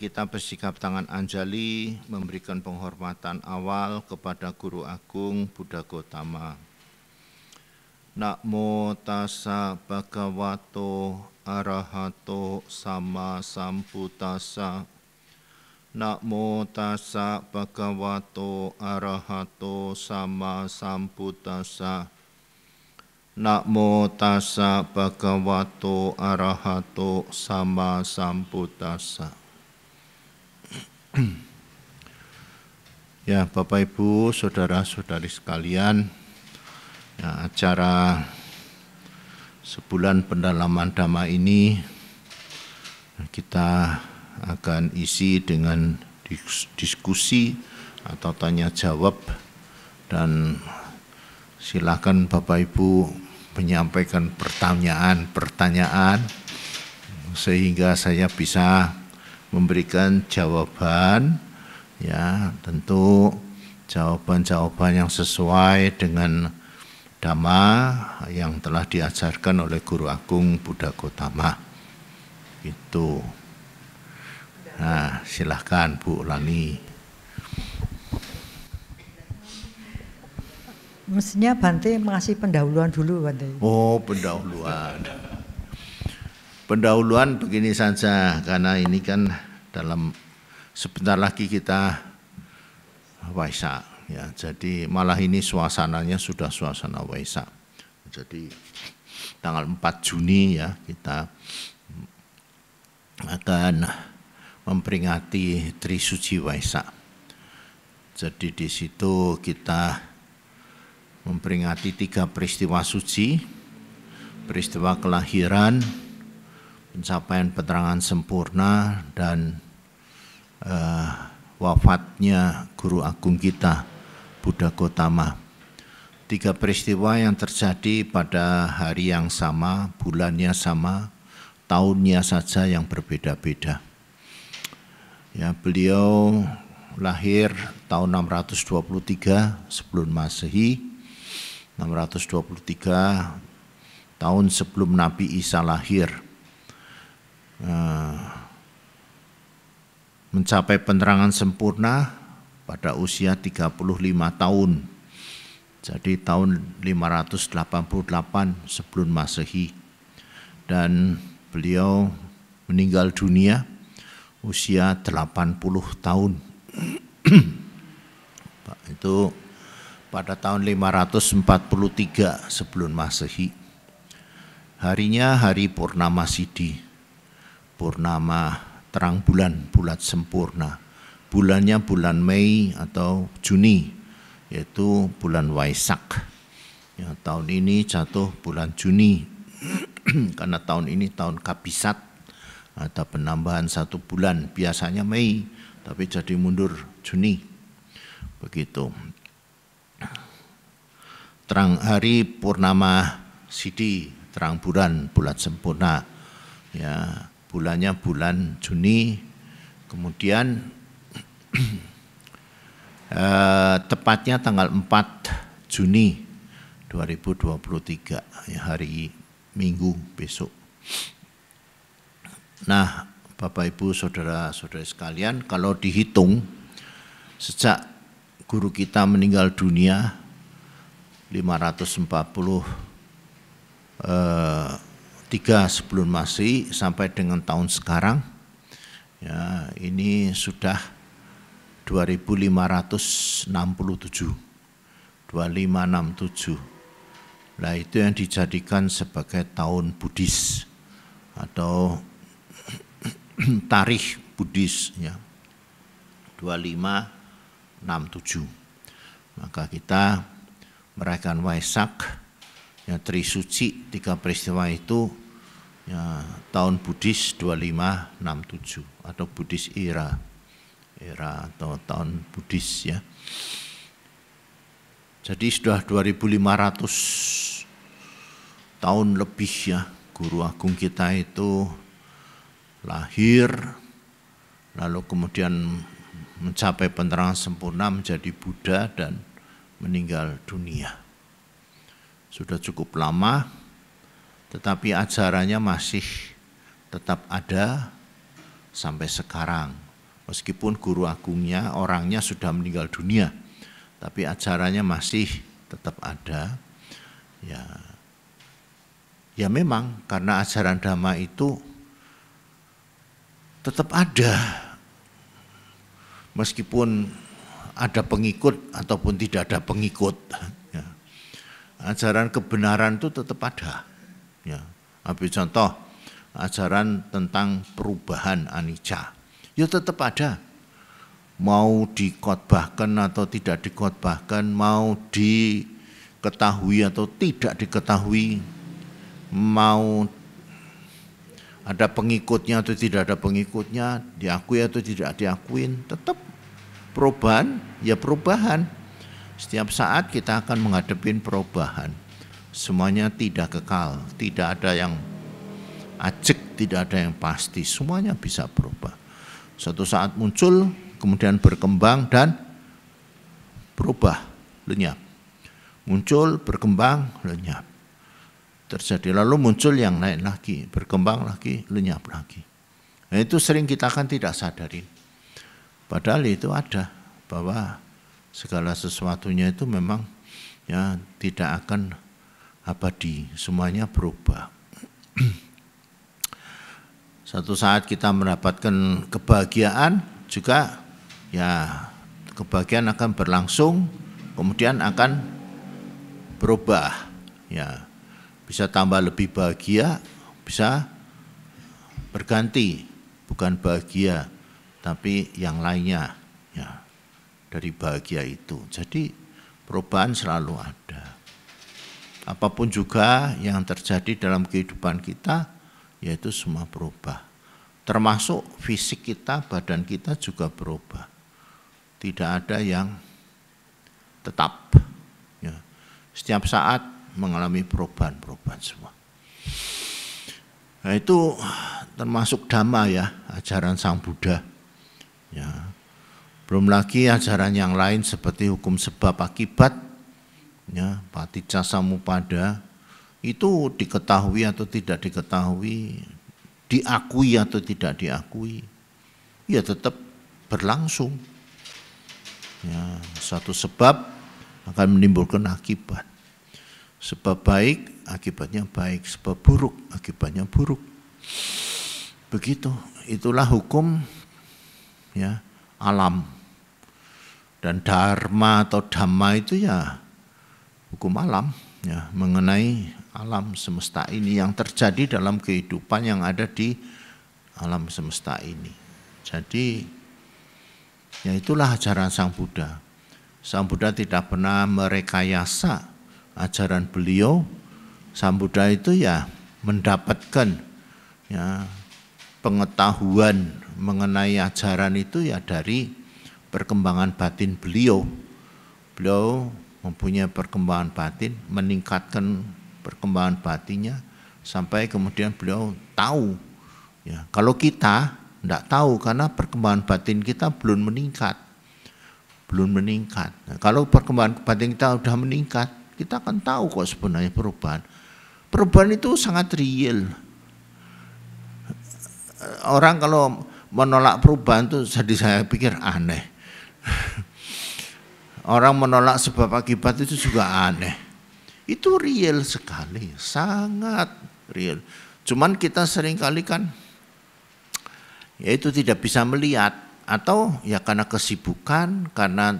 kita bersikap tangan anjali memberikan penghormatan awal kepada Guru Agung Buddha Gotama. Namo tassa bhagavato arahato sama sambuddhassa. Namo tassa bhagavato arahato sama sambuddhassa. Namo tassa bhagavato arahato sama sambuddhassa. Ya, Bapak Ibu, saudara-saudari sekalian, ya, acara sebulan pendalaman Dhamma ini kita akan isi dengan diskusi atau tanya jawab, dan silakan Bapak Ibu menyampaikan pertanyaan sehingga saya bisa memberikan jawaban, ya, tentu jawaban-jawaban yang sesuai dengan Dhamma yang telah diajarkan oleh Guru Agung Buddha Gotama. Itu. Nah, silahkan Bu Lani. Mestinya Bante mengasih pendahuluan dulu, Bante. Oh, pendahuluan. Pendahuluan begini saja, karena ini kan dalam sebentar lagi kita Waisak, ya. Jadi malah ini suasananya sudah suasana Waisak. Jadi tanggal 4 Juni ya kita akan memperingati Trisuci Waisak. Jadi di situ kita memperingati 3 peristiwa suci, peristiwa kelahiran, pencapaian penerangan sempurna, dan wafatnya Guru Agung kita, Buddha Gotama. 3 peristiwa yang terjadi pada hari yang sama, bulannya sama, tahunnya saja yang berbeda-beda. Ya, beliau lahir tahun 623 sebelum Masehi, 623 tahun sebelum Nabi Isa lahir. Mencapai penerangan sempurna pada usia 35 tahun. Jadi tahun 588 sebelum Masehi. Dan beliau meninggal dunia usia 80 tahun. Itu pada tahun 543 sebelum Masehi. Harinya hari Purnama Siddhi. Purnama terang bulan, bulat sempurna. Bulannya bulan Mei atau Juni, yaitu bulan Waisak. Ya, tahun ini jatuh bulan Juni, karena tahun ini tahun Kabisat, ada penambahan 1 bulan. Biasanya Mei, tapi jadi mundur Juni. Begitu. Terang hari Purnama Siddhi, terang bulan, bulat sempurna. Ya, bulannya bulan Juni, kemudian tepatnya tanggal 4 Juni 2023, ya, hari Minggu besok. Nah, Bapak Ibu saudara-saudari sekalian, kalau dihitung sejak guru kita meninggal dunia 543 sebelum Masehi sampai dengan tahun sekarang, ya, ini sudah 2567. Nah, itu yang dijadikan sebagai tahun Buddhis atau tarikh Buddhis, ya, 2567. Maka kita merayakan Waisak, ya, Trisuci, 3 peristiwa itu, ya, tahun Buddhis 2567 atau Buddhis era atau tahun Buddhis, ya. Jadi sudah 2500 tahun lebih, ya, Guru Agung kita itu lahir, lalu kemudian mencapai penerangan sempurna menjadi Buddha dan meninggal dunia. Sudah cukup lama, tetapi ajarannya masih tetap ada sampai sekarang. Meskipun guru agungnya, orangnya sudah meninggal dunia, tapi ajarannya masih tetap ada. Ya memang karena ajaran Dhamma itu tetap ada. Meskipun ada pengikut ataupun tidak ada pengikut. Ya. Ajaran kebenaran itu tetap ada. Ya. Ambil contoh, ajaran tentang perubahan anicca. Ya tetap ada. Mau dikotbahkan atau tidak dikotbahkan, mau diketahui atau tidak diketahui, mau ada pengikutnya atau tidak ada pengikutnya, diakui atau tidak diakuin, tetap perubahan, ya perubahan. Setiap saat kita akan menghadapi perubahan. Semuanya tidak kekal, tidak ada yang ajek, tidak ada yang pasti, semuanya bisa berubah. Suatu saat muncul, kemudian berkembang dan berubah, lenyap. Muncul, berkembang, lenyap. Terjadi, lalu muncul yang lain lagi, berkembang lagi, lenyap lagi. Nah, itu sering kita kan tidak sadari. Padahal itu ada, bahwa segala sesuatunya itu memang ya tidak akan abadi, semuanya berubah. Satu saat kita mendapatkan kebahagiaan juga, ya kebahagiaan akan berlangsung, kemudian akan berubah, ya bisa tambah lebih bahagia, bisa berganti, bukan bahagia tapi yang lainnya, ya dari bahagia itu. Jadi perubahan selalu ada. Apapun juga yang terjadi dalam kehidupan kita, yaitu semua berubah. Termasuk fisik kita, badan kita juga berubah. Tidak ada yang tetap. Ya. Setiap saat mengalami perubahan-perubahan semua. Nah, itu termasuk Dhamma ya, ajaran Sang Buddha. Ya. Belum lagi ajaran yang lain seperti hukum sebab akibat, ya, paticca samuppada, itu diketahui atau tidak diketahui, diakui atau tidak diakui, ya tetap berlangsung. Ya, suatu sebab akan menimbulkan akibat. Sebab baik, akibatnya baik. Sebab buruk, akibatnya buruk. Begitu, itulah hukum ya alam. Dan dharma atau dhamma itu ya hukum alam, ya mengenai alam semesta ini yang terjadi dalam kehidupan yang ada di alam semesta ini. Jadi ya itulah ajaran Sang Buddha. Sang Buddha tidak pernah merekayasa ajaran beliau. Sang Buddha itu ya mendapatkan ya pengetahuan mengenai ajaran itu ya dari perkembangan batin beliau. Beliau mempunyai perkembangan batin, meningkatkan perkembangan batinnya sampai kemudian beliau tahu. Ya, kalau kita tidak tahu karena perkembangan batin kita belum meningkat. Nah, kalau perkembangan batin kita sudah meningkat, kita akan tahu kok sebenarnya perubahan. Perubahan itu sangat real. Orang kalau menolak perubahan itu jadi saya pikir aneh. Orang menolak sebab akibat itu juga aneh. Itu real sekali, sangat real. Cuman kita seringkali kan ya itu tidak bisa melihat, atau ya karena kesibukan, karena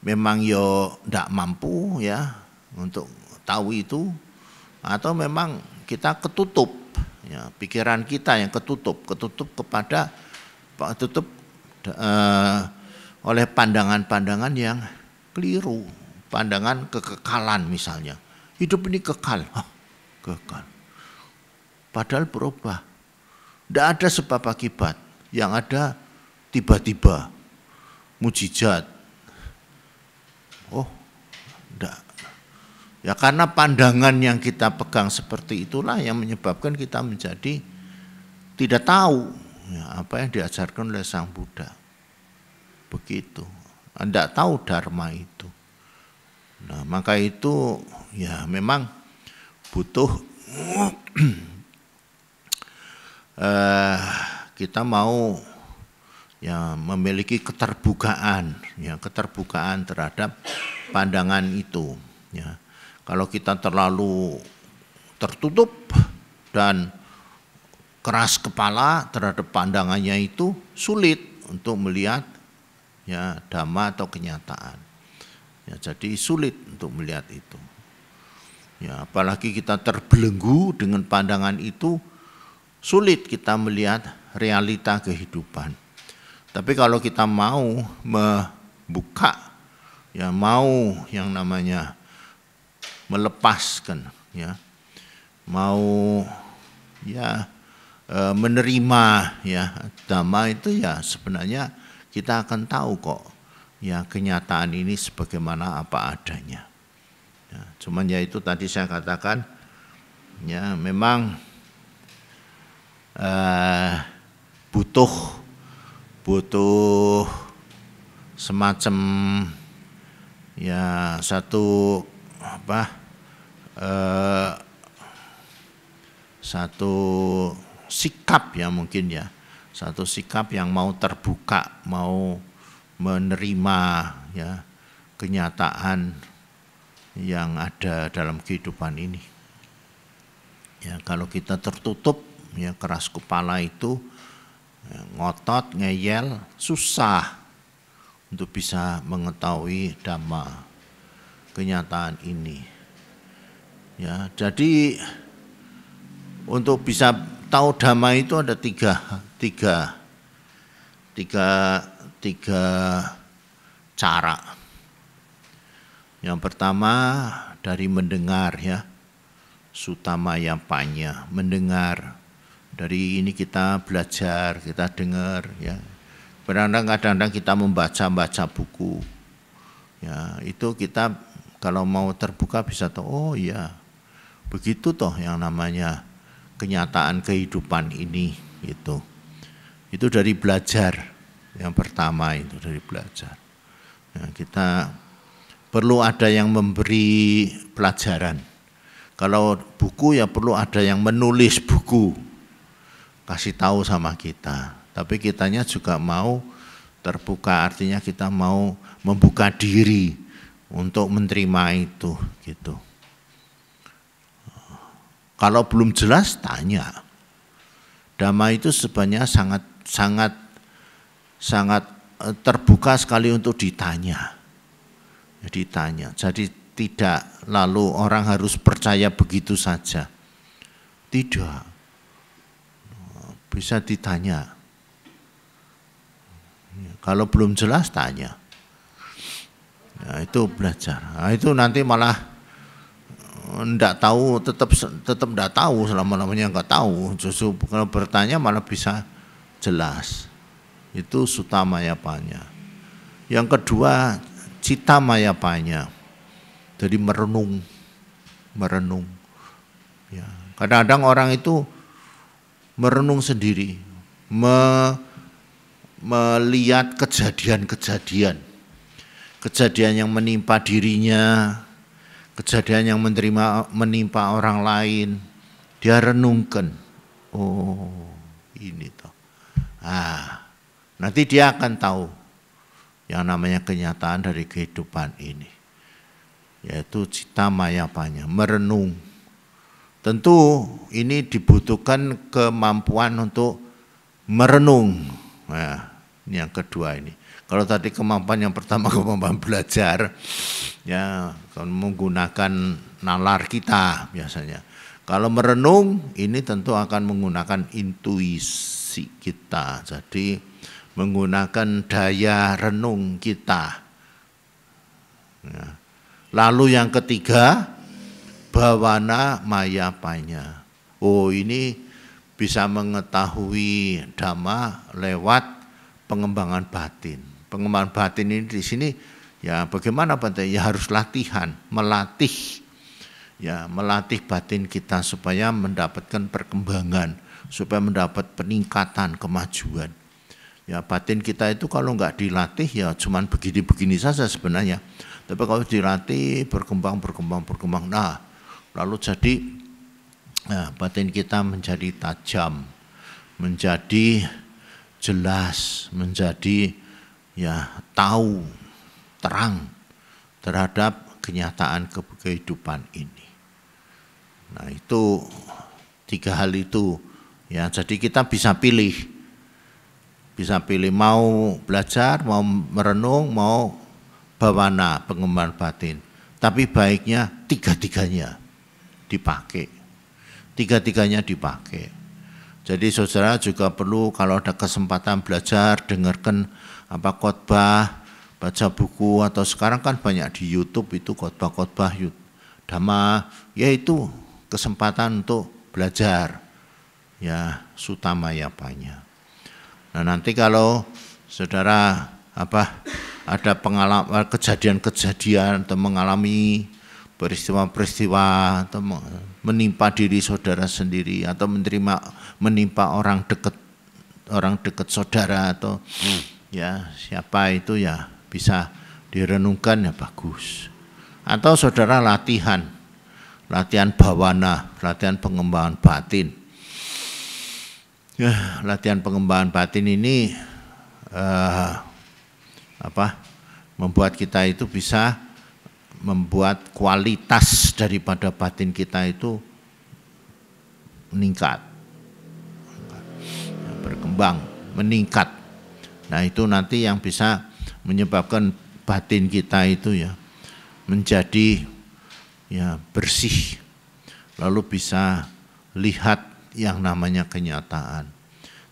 memang yo tidak mampu ya untuk tahu itu, atau memang kita ketutup ya, pikiran kita yang ketutup kepada oleh pandangan-pandangan yang keliru, pandangan kekekalan misalnya. Hidup ini kekal, kekal. Padahal berubah. Tidak ada sebab akibat, yang ada tiba-tiba mujizat. Oh, tidak. Ya karena pandangan yang kita pegang seperti itulah yang menyebabkan kita menjadi tidak tahu ya, apa yang diajarkan oleh Sang Buddha. Begitu. Tidak tahu dharma itu. Nah, maka itu ya memang butuh kita mau ya memiliki keterbukaan, ya keterbukaan terhadap pandangan itu. Ya, kalau kita terlalu tertutup dan keras kepala terhadap pandangannya itu sulit untuk melihat ya dhamma atau kenyataan. Ya, jadi sulit untuk melihat itu. Ya, apalagi kita terbelenggu dengan pandangan itu, sulit kita melihat realita kehidupan. Tapi kalau kita mau membuka, ya mau yang namanya melepaskan, ya mau ya menerima ya dhamma itu, ya sebenarnya kita akan tahu kok ya kenyataan ini sebagaimana apa adanya. Ya, cuman ya itu tadi saya katakan ya memang butuh semacam ya satu satu sikap ya mungkin ya, satu sikap yang mau terbuka, mau menerima ya kenyataan yang ada dalam kehidupan ini. Ya, kalau kita tertutup ya keras kepala itu, ya, ngotot, ngeyel, susah untuk bisa mengetahui dhamma kenyataan ini. Ya, jadi untuk bisa tahu dhamma itu ada tiga cara. Yang pertama dari mendengar ya, sutamaya panya, mendengar. Dari ini kita belajar, kita dengar ya. Kadang-kadang kita membaca buku. Ya, itu kita kalau mau terbuka bisa tahu, oh iya, begitu toh yang namanya kenyataan kehidupan ini itu. Itu dari belajar. Yang pertama itu dari belajar. Ya, kita perlu ada yang memberi pelajaran. Kalau buku ya perlu ada yang menulis buku, kasih tahu sama kita. Tapi kitanya juga mau terbuka, artinya kita mau membuka diri untuk menerima itu gitu. Kalau belum jelas tanya. Dhamma itu sebenarnya sangat terbuka sekali untuk ditanya. Ditanya. Jadi tidak lalu orang harus percaya begitu saja. Tidak. Bisa ditanya. Kalau belum jelas tanya. Ya, itu belajar. Nah, itu nanti malah enggak tahu, tetap enggak tahu, selama-lamanya enggak tahu. Justru kalau bertanya malah bisa jelas. Itu sutamaya panya. Yang kedua citamaya panya. Jadi merenung. Ya, kadang-kadang orang itu merenung sendiri, melihat kejadian yang menimpa dirinya, kejadian yang menimpa orang lain, dia renungkan. Oh, ini toh. Nanti dia akan tahu yang namanya kenyataan dari kehidupan ini, yaitu citamaya panya, merenung. Tentu ini dibutuhkan kemampuan untuk merenung. Nah, ini yang kedua ini. Kalau tadi kemampuan yang pertama kemampuan belajar, ya menggunakan nalar kita biasanya. Kalau merenung ini tentu akan menggunakan intuisi kita. Jadi menggunakan daya renung kita. Ya. Lalu yang ketiga bhawana maya panya. Oh, ini bisa mengetahui dhamma lewat pengembangan batin. Pengembangan batin ini di sini ya bagaimana Bante? Ya harus latihan, melatih. Ya, melatih batin kita supaya mendapatkan perkembangan, supaya mendapat peningkatan, kemajuan. Ya, batin kita itu kalau enggak dilatih ya cuman begini-begini saja sebenarnya. Tapi kalau dilatih berkembang. Nah, lalu jadi batin kita menjadi tajam, menjadi jelas, menjadi ya tahu terang terhadap kenyataan kehidupan ini. Nah itu 3 hal itu ya, jadi kita bisa pilih mau belajar, mau merenung, mau bawana pengembangan batin. Tapi baiknya tiga-tiganya dipakai. Jadi saudara juga perlu kalau ada kesempatan belajar, dengarkan khotbah, baca buku, atau sekarang kan banyak di YouTube itu khotbah-khotbah Dhamma, yaitu kesempatan untuk belajar ya Sutamayapanya. Nah nanti kalau saudara ada pengalaman kejadian-kejadian atau mengalami peristiwa-peristiwa atau menimpa diri saudara sendiri atau menimpa orang dekat saudara atau ya siapa itu ya bisa direnungkan ya bagus. Atau saudara latihan bawana, latihan pengembangan batin. Ya, latihan pengembangan batin ini membuat kita itu bisa membuat kualitas daripada batin kita itu meningkat, berkembang, meningkat. Nah itu nanti yang bisa menyebabkan batin kita itu ya menjadi ya bersih, lalu bisa lihat yang namanya kenyataan.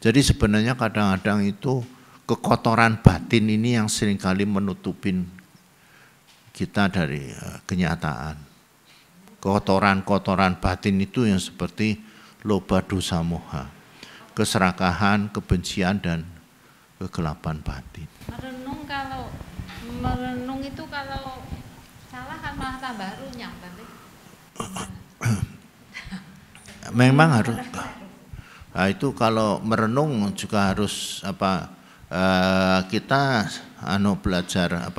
Jadi sebenarnya kadang-kadang itu kekotoran batin ini yang seringkali menutupin kita dari kenyataan. Kotoran-kotoran batin itu yang seperti loba dosa moha, keserakahan, kebencian, dan kegelapan batin. Merenung itu kalau salah kan malah tambah runyam, Bante. Memang harus. Nah, itu kalau merenung juga harus kita belajar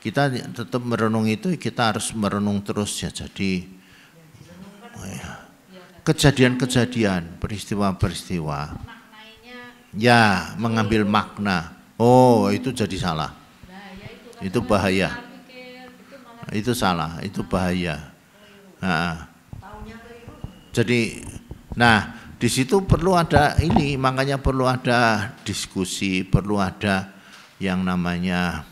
kita tetap merenung itu kita harus merenung terus ya. Jadi kejadian-kejadian, peristiwa-peristiwa ya mengambil makna. Oh itu jadi salah, itu bahaya, itu salah, itu bahaya. Jadi di situ perlu ada ini, makanya perlu ada diskusi, perlu ada yang namanya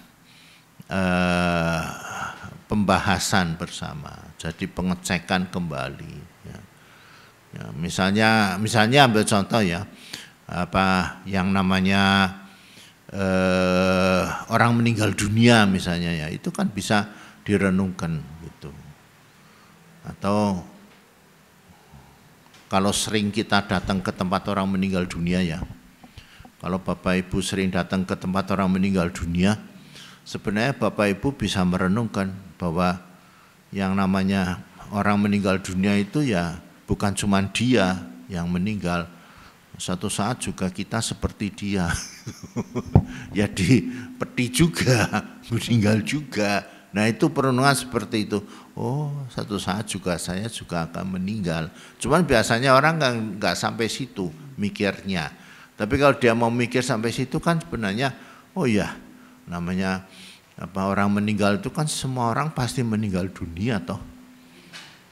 pembahasan bersama. Jadi pengecekan kembali. Ya, misalnya ambil contoh ya, yang namanya orang meninggal dunia misalnya ya, itu kan bisa direnungkan gitu. Atau kalau sering kita datang ke tempat orang meninggal dunia ya, kalau Bapak Ibu sering datang ke tempat orang meninggal dunia, sebenarnya Bapak Ibu bisa merenungkan bahwa yang namanya orang meninggal dunia itu ya bukan cuma dia yang meninggal, suatu saat juga kita seperti dia. Ya di peti juga, meninggal juga. Nah itu perenungan seperti itu. Oh satu saat juga saya juga akan meninggal. Cuman biasanya orang nggak sampai situ mikirnya. Tapi kalau dia mau mikir sampai situ kan sebenarnya, oh ya namanya orang meninggal itu kan semua orang pasti meninggal dunia toh.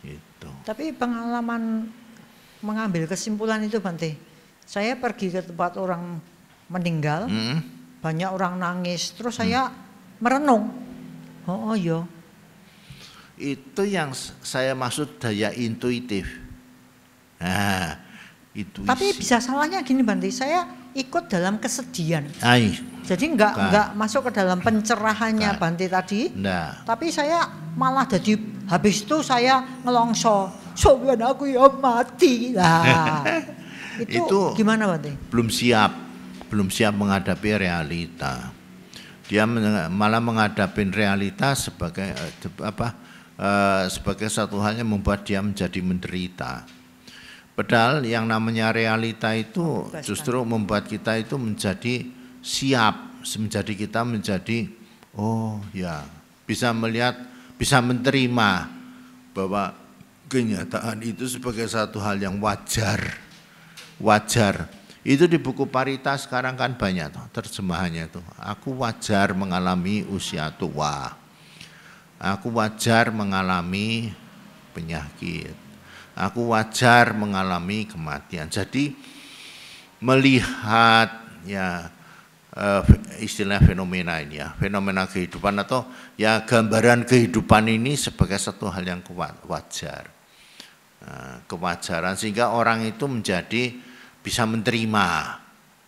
Gitu. Tapi pengalaman mengambil kesimpulan itu Bante, saya pergi ke tempat orang meninggal, banyak orang nangis, terus saya merenung. Oh iya. Itu yang saya maksud daya intuitif. Nah, intuisi. Tapi bisa salahnya gini Bante, saya ikut dalam kesedihan. Jadi enggak masuk ke dalam pencerahannya Bante tadi. Enggak. Tapi saya malah jadi habis itu saya ngelongso. Soalnya aku ya mati lah. Itu gimana Bante? Belum siap menghadapi realita. Dia malah menghadapi realita sebagai sebagai satu hal yang membuat dia menjadi menderita. Padahal yang namanya realita itu justru membuat kita itu menjadi siap, kita menjadi oh ya bisa melihat, bisa menerima bahwa kenyataan itu sebagai satu hal yang wajar. Itu di buku Parita sekarang kan banyak tuh terjemahannya tuh. Aku wajar mengalami usia tua. Aku wajar mengalami penyakit. Aku wajar mengalami kematian. Jadi melihat ya istilah fenomena ini ya, fenomena kehidupan atau ya gambaran kehidupan ini sebagai satu hal yang wajar. Kewajaran sehingga orang itu menjadi bisa menerima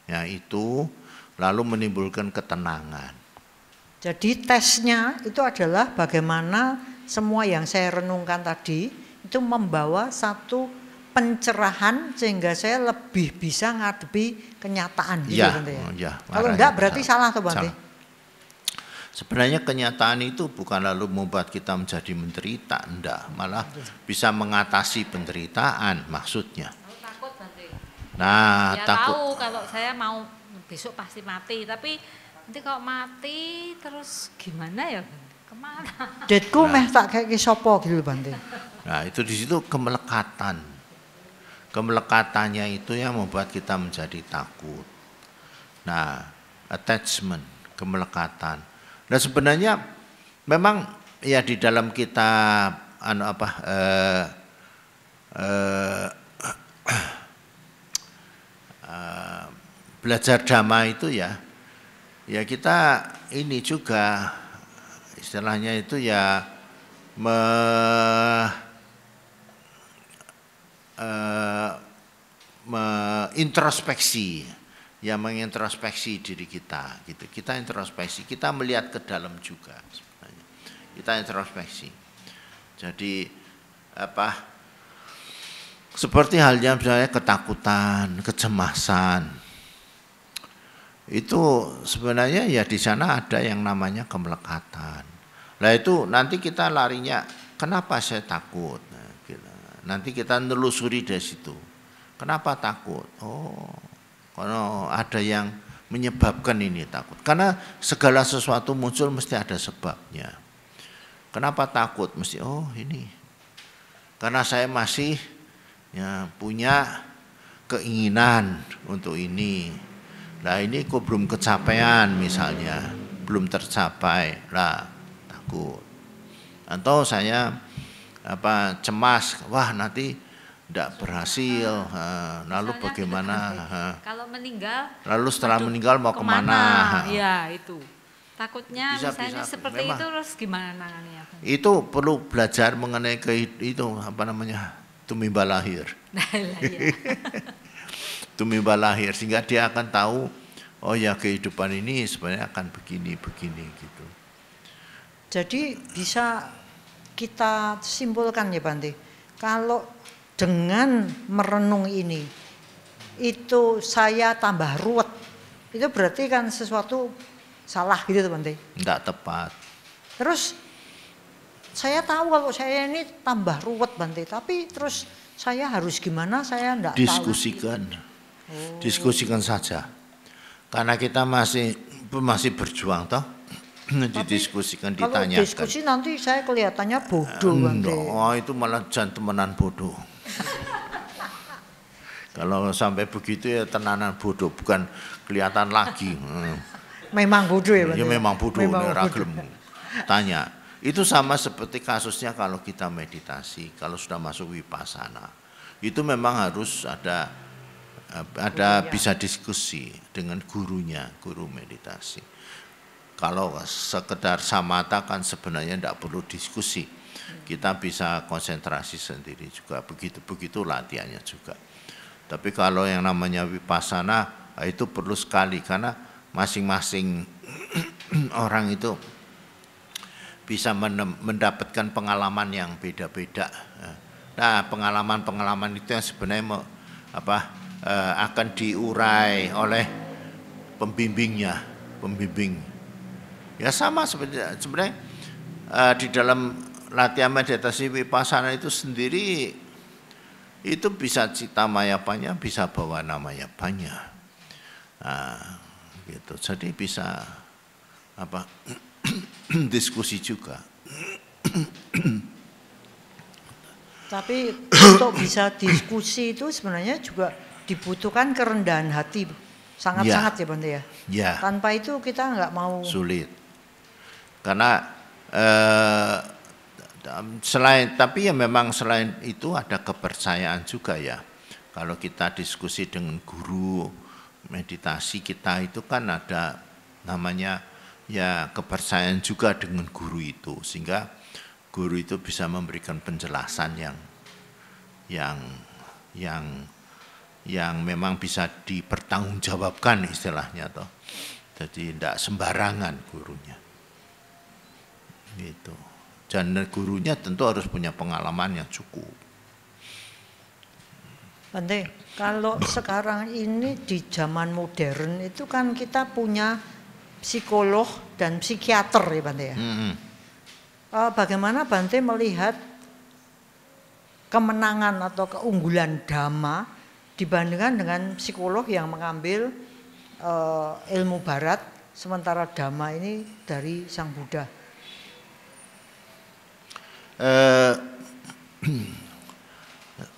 ya itu lalu menimbulkan ketenangan. Jadi tesnya itu adalah bagaimana semua yang saya renungkan tadi itu membawa satu pencerahan sehingga saya lebih bisa ngadepi kenyataan gitu ya, Bante ya. Ya, kalau enggak berarti salah tuh Bante. Sebenarnya kenyataan itu bukan lalu membuat kita menjadi menderita, enggak, malah bisa mengatasi penderitaan maksudnya. Takut Bante. Nah, ya takut. Tahu kalau saya mau besok pasti mati, tapi nanti kalau mati terus gimana ya? Kemana? Detku meh tak kayak sopo gitu Bante. Nah, itu di situ kemelekatan. Kemelekatannya itu yang membuat kita menjadi takut. Nah, attachment, kemelekatan. Nah, sebenarnya memang ya di dalam kita belajar dhamma itu ya kita ini juga istilahnya itu ya introspeksi, ya mengintrospeksi diri kita gitu. Kita introspeksi, kita melihat ke dalam juga sebenarnya. Kita introspeksi. Jadi seperti halnya misalnya ketakutan, kecemasan. Itu sebenarnya ya di sana ada yang namanya kemelekatan. Nah itu nanti kita larinya kenapa saya takut? Nah, nanti kita nelusuri dari situ. Kenapa takut? Oh, karena ada yang menyebabkan ini takut. Karena segala sesuatu muncul mesti ada sebabnya. Kenapa takut? Mesti oh ini. Karena saya masih ya, punya keinginan untuk ini. Nah ini kok belum kecapean misalnya, belum tercapai, lah takut. Atau saya cemas, wah nanti tidak berhasil, lalu bagaimana? Kalau meninggal, lalu setelah meninggal mau kemana? Ya itu. Takutnya bisa, misalnya seperti memang, itu terus gimana nangannya? Itu perlu belajar mengenai itu tumimba lahir. Tumimba lahir sehingga dia akan tahu oh ya kehidupan ini sebenarnya akan begini gitu. Jadi bisa kita simpulkan ya Bante, kalau dengan merenung ini itu saya tambah ruwet, itu berarti kan sesuatu salah gitu Bante? Enggak tepat. Terus saya tahu kalau saya ini tambah ruwet Bante, tapi terus saya harus gimana saya enggak diskusikan. tahu. Diskusikan saja. Karena kita masih berjuang toh. Didiskusikan, ditanyakan. Kalau diskusi nanti saya kelihatannya bodoh Bante. Oh, itu malah jantemenan bodoh. Kalau sampai begitu ya tenanan bodoh, bukan kelihatan lagi. Memang bodoh ya Bante. Ya memang bodoh, ragilmu. Tanya. Itu sama seperti kasusnya kalau kita meditasi, kalau sudah masuk vipassana. Itu memang harus ada bisa diskusi dengan gurunya, guru meditasi. Kalau sekedar samata kan sebenarnya tidak perlu diskusi. Kita bisa konsentrasi sendiri juga, begitu latihannya juga. Tapi kalau yang namanya vipassana itu perlu sekali karena masing-masing orang itu bisa mendapatkan pengalaman yang beda-beda. Nah, pengalaman itu yang sebenarnya akan diurai oleh pembimbing. Ya sama sebenarnya di dalam latihan meditasi vipassana itu sendiri itu bisa cita mayapanya, bisa bawana mayapanya. Nah, gitu. Jadi bisa diskusi juga. Tapi untuk bisa diskusi itu sebenarnya juga dibutuhkan kerendahan hati, sangat-sangat ya Bante ya. Ya. Tanpa itu kita nggak mau. Sulit. Karena tapi ya memang selain itu ada kepercayaan juga ya. Kalau kita diskusi dengan guru meditasi kita itu kan ada namanya ya kepercayaan juga dengan guru itu, sehingga guru itu bisa memberikan penjelasan yang memang bisa dipertanggungjawabkan istilahnya toh. Jadi tidak sembarangan gurunya. Gitu. Dan gurunya tentu harus punya pengalaman yang cukup. Bante, kalau sekarang ini di zaman modern itu kan kita punya psikolog dan psikiater ya Bante ya. Bagaimana Bante melihat kemenangan atau keunggulan Dhamma dibandingkan dengan psikolog yang mengambil ilmu Barat, sementara Dhamma ini dari Sang Buddha?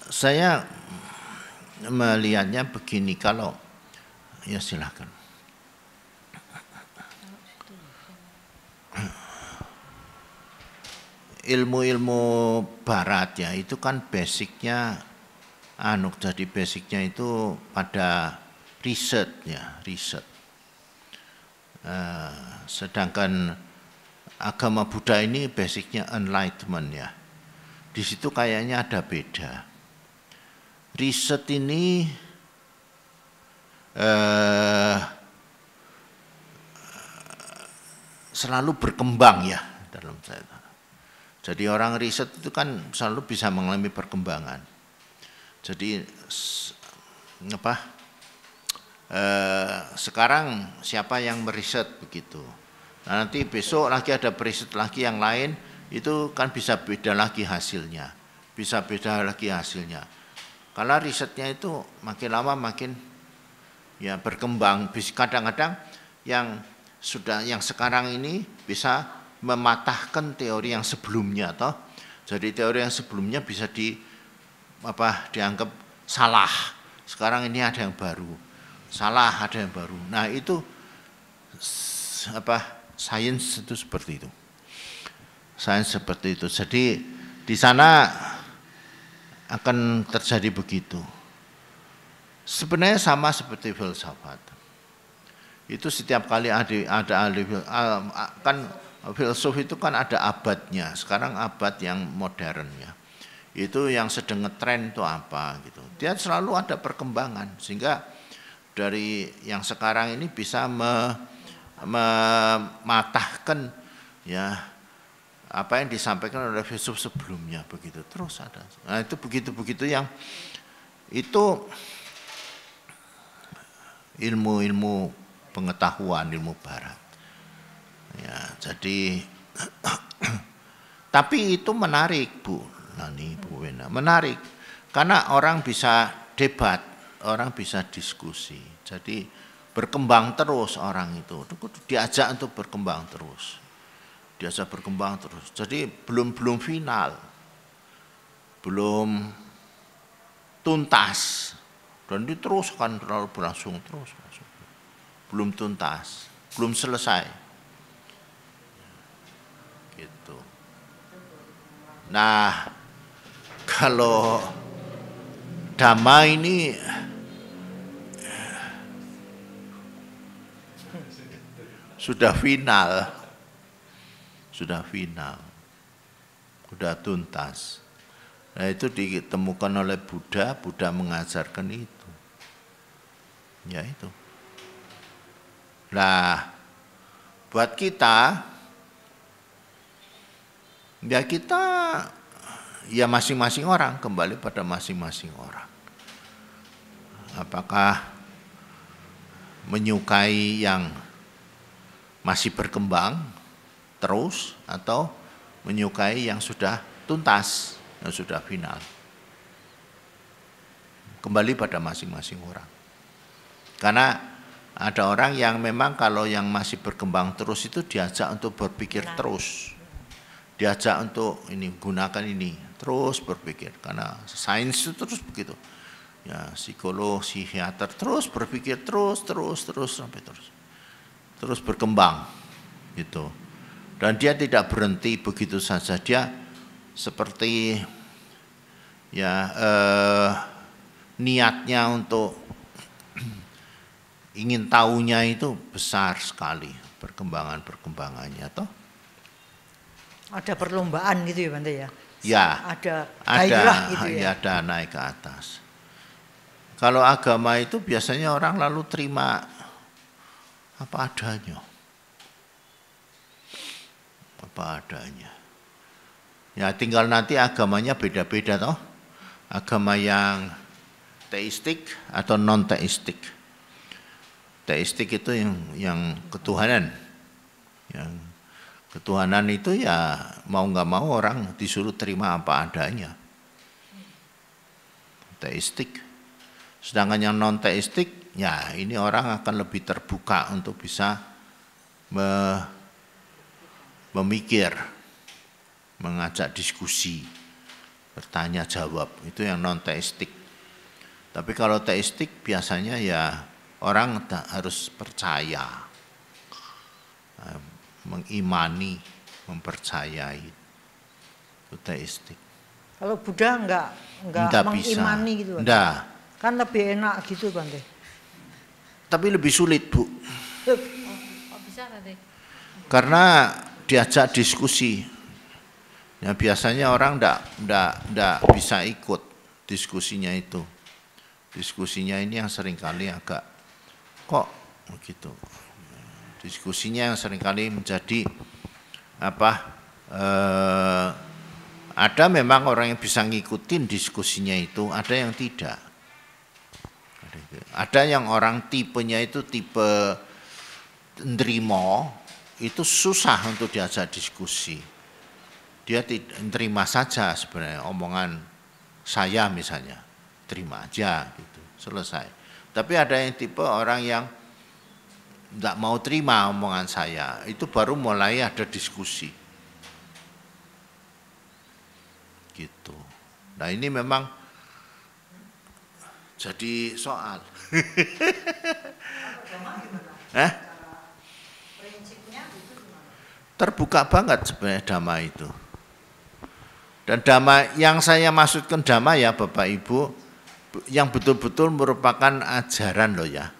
Saya melihatnya begini, kalau ya silakan. Ilmu-ilmu Barat ya itu kan basicnya jadi basicnya itu pada riset ya, riset. Sedangkan agama Buddha ini basicnya enlightenment ya. Di situ kayaknya ada beda. Riset ini selalu berkembang ya dalam saya. Jadi orang riset itu kan selalu bisa mengalami perkembangan. Jadi sekarang siapa yang meriset begitu. Nah, nanti besok lagi ada periset lagi yang lain, itu kan bisa beda lagi hasilnya. Bisa beda lagi hasilnya. Karena risetnya itu makin lama makin ya berkembang. Kadang-kadang yang sekarang ini bisa mematahkan teori yang sebelumnya toh. Jadi teori yang sebelumnya bisa dianggap salah. Sekarang ini ada yang baru. Salah, ada yang baru. Nah, itu sains itu seperti itu. Sains seperti itu. Jadi di sana akan terjadi begitu. Sebenarnya sama seperti filsafat. Itu setiap kali ada ahli kan filsuf itu kan ada abadnya. Sekarang abad yang modernnya. Itu yang sedang ngetren itu apa gitu. Dia selalu ada perkembangan sehingga dari yang sekarang ini bisa mematahkan ya apa yang disampaikan oleh filsuf sebelumnya begitu. Terus ada. Nah, itu begitu-begitu yang itu ilmu-ilmu pengetahuan, ilmu Barat. Ya, jadi tapi itu menarik Bu Nani, Bu Wena, menarik karena orang bisa debat, orang bisa diskusi. Jadi berkembang terus orang itu diajak untuk berkembang terus, diajak berkembang terus. Jadi belum final, belum tuntas, dan itu terus akan terlalu berlangsung terus, belum tuntas, belum selesai. Gitu. Nah, kalau Dhamma ini sudah final, sudah tuntas. Nah, itu ditemukan oleh Buddha, Buddha mengajarkan itu. Ya itu. Nah, buat kita ya masing-masing orang, kembali pada masing-masing orang. Apakah menyukai yang masih berkembang terus atau menyukai yang sudah tuntas, yang sudah final. Kembali pada masing-masing orang. Karena ada orang yang memang kalau yang masih berkembang terus itu diajak untuk berpikir terus. Diajak untuk gunakan ini, terus berpikir. Karena sains itu terus begitu. ya psikolog, psikiater, terus berpikir terus sampai terus berkembang gitu. Dan dia tidak berhenti begitu saja, dia seperti ya niatnya untuk ingin tahunya itu besar sekali perkembangannya toh. Ada perlombaan gitu ya Bante ya? Ya, ada gairah gitu ya? Ada naik ke atas. Kalau agama itu biasanya orang lalu terima apa adanya. Apa adanya. Ya tinggal nanti agamanya beda-beda toh. Agama yang teistik atau non teistik. Teistik itu yang ketuhanan. Yang ketuhanan itu ya mau nggak mau orang disuruh terima apa adanya. Teistik. Sedangkan yang non teistik, ya ini orang akan lebih terbuka untuk bisa memikir, mengajak diskusi, bertanya jawab. Itu yang non teistik. Tapi kalau teistik biasanya ya orang harus percaya, mengimani, mempercayai. Itu teistik. Kalau Buddha enggak mengimani bisa. gitu. Enggak. Kan lebih enak gitu Bante. Tapi lebih sulit, Bu. Kok bisa Bante? Karena diajak diskusi. Ya biasanya orang enggak bisa ikut diskusinya itu. Diskusinya ini yang seringkali agak kok begitu. Diskusinya yang seringkali menjadi ada memang orang yang bisa ngikutin diskusinya itu, ada yang tidak. Ada yang orang tipenya itu tipe nerimo, itu susah untuk diajak diskusi. Dia terima saja sebenarnya omongan saya misalnya, terima aja gitu, selesai. Tapi ada yang tipe orang yang enggak mau terima omongan saya, itu baru mulai ada diskusi. Gitu. Nah ini memang jadi soal. Terbuka banget sebenarnya dhamma itu. Dan dhamma yang saya maksudkan dhamma ya Bapak Ibu, yang betul-betul merupakan ajaran loh ya.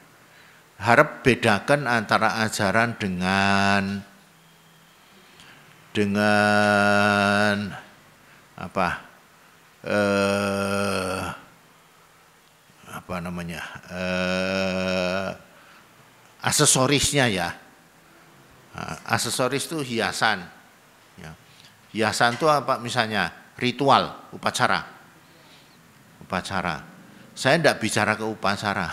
Harap bedakan antara ajaran dengan aksesorisnya ya. Aksesoris itu hiasan. Ya. Hiasan itu apa misalnya? Ritual, upacara. Saya tidak bicara ke upacara.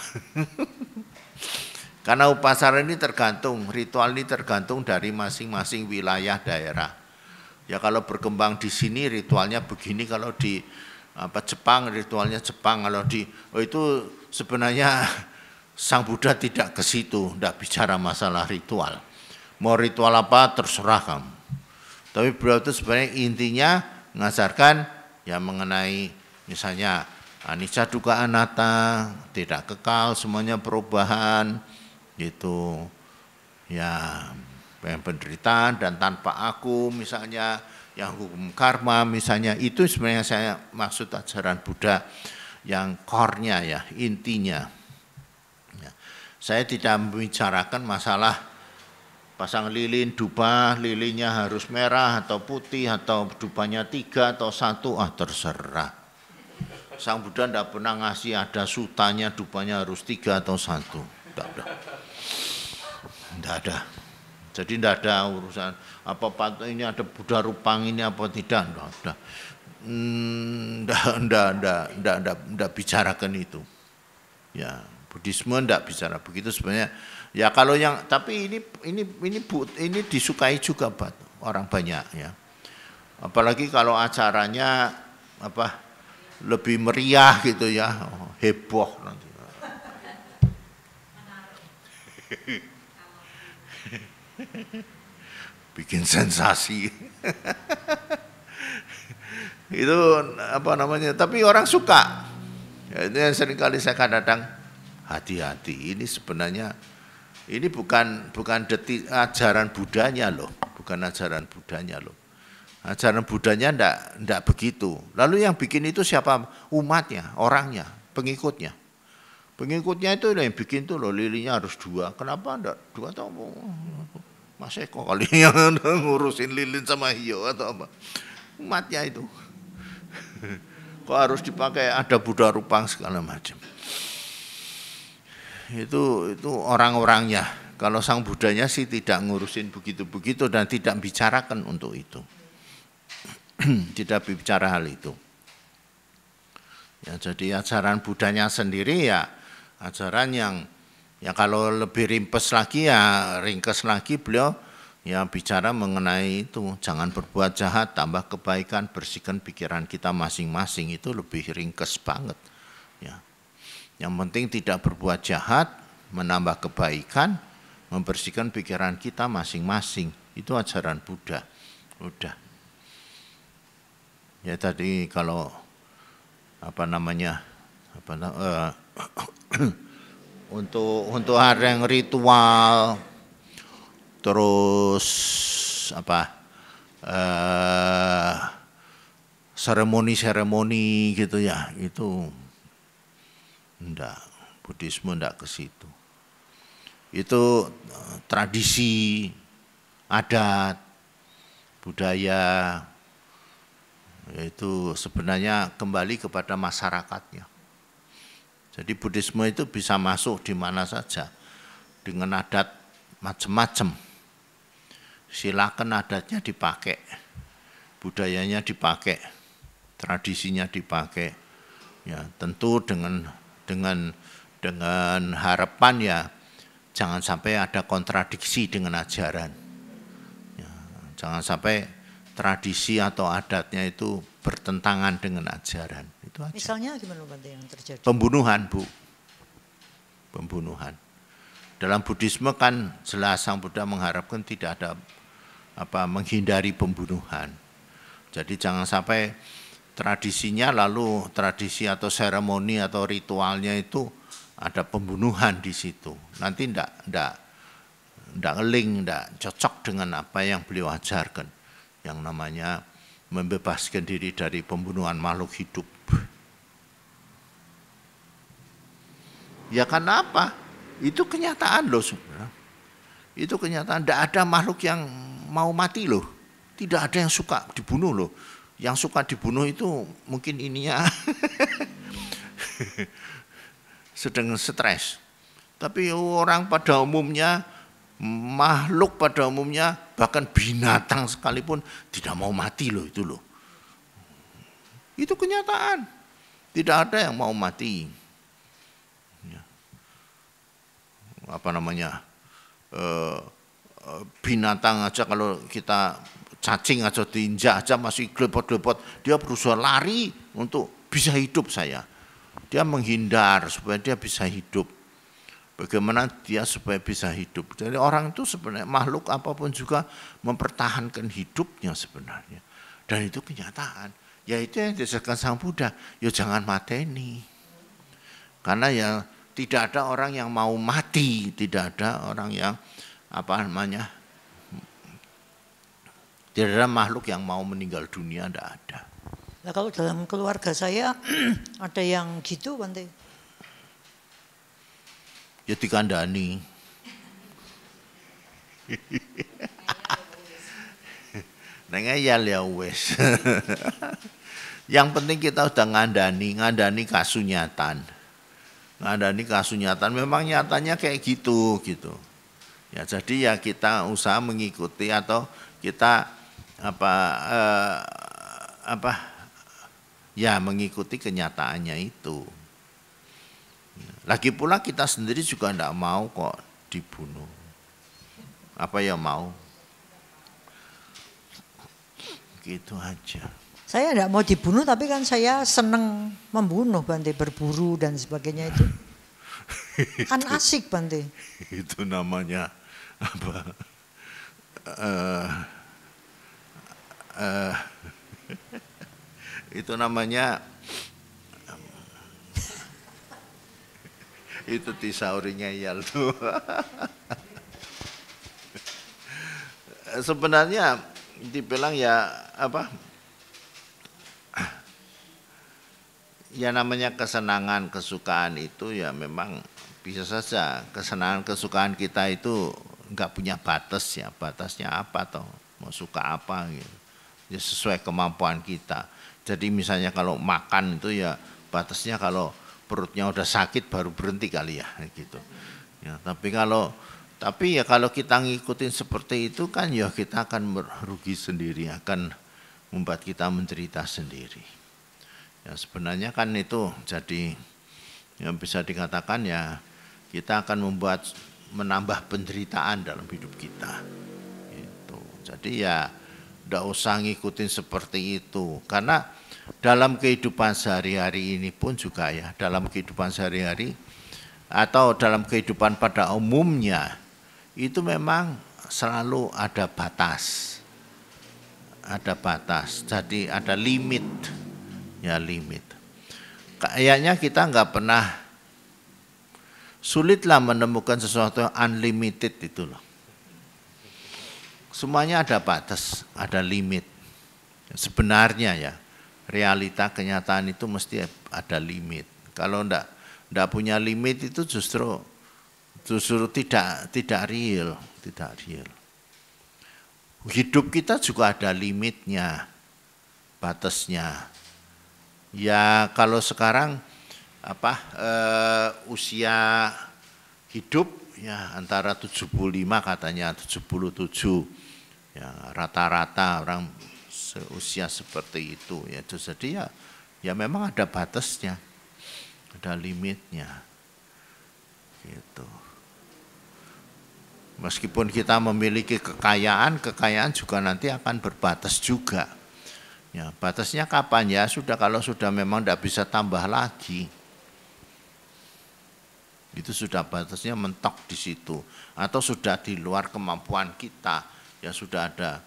Karena upacara ini tergantung, ritual ini tergantung dari masing-masing wilayah daerah. Ya kalau berkembang di sini ritualnya begini, kalau di Jepang ritualnya Jepang, kalau itu sebenarnya Sang Buddha tidak ke situ, tidak bicara masalah ritual. Mau ritual apa terserah kamu. Tapi beliau itu sebenarnya intinya mengajarkan ya mengenai misalnya anicca dukkha anatta, tidak kekal, semuanya perubahan gitu. Ya yang penderitaan dan tanpa aku misalnya, yang hukum karma misalnya, itu sebenarnya saya maksud ajaran Buddha yang core-nya ya, intinya. Ya. Saya tidak membicarakan masalah pasang lilin, dupa, lilinnya harus merah atau putih atau dupanya 3 atau 1, terserah. Sang Buddha tidak pernah ngasih ada sutanya, dupanya harus 3 atau 1. Tidak ada. Jadi tidak ada urusan apa ini ada Buddha Rupang ini apa tidak. Tidak bicarakan itu. Ya, Buddhisme tidak bicara begitu sebenarnya. Ya kalau yang tapi ini disukai juga orang banyak ya. Apalagi kalau acaranya lebih meriah gitu ya, heboh nanti. Bikin sensasi. Itu tapi orang suka. Ya, itu yang seringkali saya kadang-kadang hati-hati. Ini sebenarnya ini bukan ajaran Budanya loh, bukan ajaran Budanya loh. Ajaran Budanya ndak begitu. Lalu yang bikin itu siapa? Umatnya, orangnya, pengikutnya. Pengikutnya itu yang bikin tuh loh, lilinnya harus 2. Kenapa ndak 2 atau Mas Eko kali yang ngurusin lilin sama hiyo atau apa? Umatnya itu. Kok harus dipakai ada Buddha Rupang segala macam. Itu orang-orangnya. Kalau sang Budanya sih tidak ngurusin begitu-begitu dan tidak bicarakan untuk itu. Tidak bicara hal itu. Ya, jadi ajaran Budanya sendiri ya ajaran yang ya kalau lebih ringkes lagi beliau ya bicara mengenai itu, jangan berbuat jahat, tambah kebaikan, bersihkan pikiran kita masing-masing, itu lebih ringkes banget. Ya. Yang penting tidak berbuat jahat, menambah kebaikan, membersihkan pikiran kita masing-masing. Itu ajaran Buddha. Udah. Ya tadi kalau untuk ada yang ritual, terus seremoni-seremoni gitu ya, itu enggak, Buddhisme enggak ke situ. Itu tradisi, adat, budaya, itu sebenarnya kembali kepada masyarakatnya. Jadi Buddhisme itu bisa masuk di mana saja dengan adat macam-macam. Silakan adatnya dipakai, budayanya dipakai, tradisinya dipakai. Ya, tentu dengan harapan ya jangan sampai ada kontradiksi dengan ajaran. Ya, jangan sampai tradisi atau adatnya itu bertentangan dengan ajaran. Itu aja. Misalnya gimana Bante yang terjadi? Pembunuhan, Bu. Pembunuhan. Dalam Buddhisme kan jelas Sang Buddha mengharapkan tidak ada menghindari pembunuhan. Jadi jangan sampai tradisinya lalu tradisi atau seremoni atau ritualnya itu ada pembunuhan di situ. Nanti enggak cocok dengan apa yang beliau ajarkan. Yang namanya membebaskan diri dari pembunuhan makhluk hidup. Ya karena apa? Itu kenyataan loh sebenarnya. Itu kenyataan, tidak ada makhluk yang mau mati loh. Tidak ada yang suka dibunuh loh. Yang suka dibunuh itu mungkin ininya sedang stres. Tapi orang pada umumnya, makhluk pada umumnya, bahkan binatang sekalipun tidak mau mati loh itu loh. Itu kenyataan. Tidak ada yang mau mati. Ya. Binatang aja kalau kita cacing aja diinjak aja masih gelepot-gelepot, dia berusaha lari untuk bisa hidup saya. Dia menghindar supaya dia bisa hidup. Bagaimana dia supaya bisa hidup. Jadi orang itu sebenarnya makhluk apapun juga mempertahankan hidupnya sebenarnya. Dan itu kenyataan. Ya itu yang diajarkan Sang Buddha. Ya jangan mateni. Karena ya tidak ada orang yang mau mati. Tidak ada orang yang tidak ada makhluk yang mau meninggal dunia. Tidak ada. Nah kalau dalam keluarga saya ada yang gitu Bante. Ya dikandani. Nengayal ya wes. Yang penting kita udah ngandani kasunyatan. Ngandani kasunyatan memang nyatanya kayak gitu. Ya jadi ya kita usaha mengikuti atau kita mengikuti kenyataannya itu. Lagi pula kita sendiri juga tidak mau kok dibunuh. Apa ya mau? Gitu aja. Saya tidak mau dibunuh tapi kan saya senang membunuh Bante, berburu dan sebagainya itu. Kan asik Bante. Itu namanya apa? Itu namanya Itu tisaurinya Iyal tuh. Sebenarnya dibilang ya apa? Ya namanya kesenangan, kesukaan itu ya memang bisa saja kesenangan, kesukaan kita itu enggak punya batas ya. Batasnya apa toh? Mau suka apa gitu. Ya sesuai kemampuan kita. Jadi misalnya kalau makan itu ya batasnya kalau perutnya udah sakit baru berhenti kali ya gitu. Ya, tapi ya kalau kita ngikutin seperti itu kan ya kita akan merugi sendiri, akan membuat kita menderita sendiri. Ya sebenarnya kan itu jadi yang bisa dikatakan ya kita akan menambah penderitaan dalam hidup kita. Gitu. Jadi ya tidak usah ngikutin seperti itu karena dalam kehidupan sehari-hari ini pun juga ya dalam kehidupan sehari-hari atau dalam kehidupan pada umumnya itu memang selalu ada batas. Ada batas, jadi ada limit. Ya limit. Kayaknya kita nggak pernah sulitlah menemukan sesuatu yang unlimited itu loh. Semuanya ada batas, ada limit. Sebenarnya ya, realita kenyataan itu mesti ada limit. Kalau ndak punya limit itu justru tidak real, tidak real. Hidup kita juga ada limitnya, batasnya. Ya kalau sekarang usia hidup ya antara 75 katanya 77 ya rata-rata orang seusia seperti itu ya itu jadi ya memang ada batasnya, ada limitnya gitu. Meskipun kita memiliki kekayaan juga nanti akan berbatas juga. Ya, batasnya kapan ya? Sudah kalau sudah memang tidak bisa tambah lagi. Itu sudah batasnya mentok di situ atau sudah di luar kemampuan kita. Ya sudah ada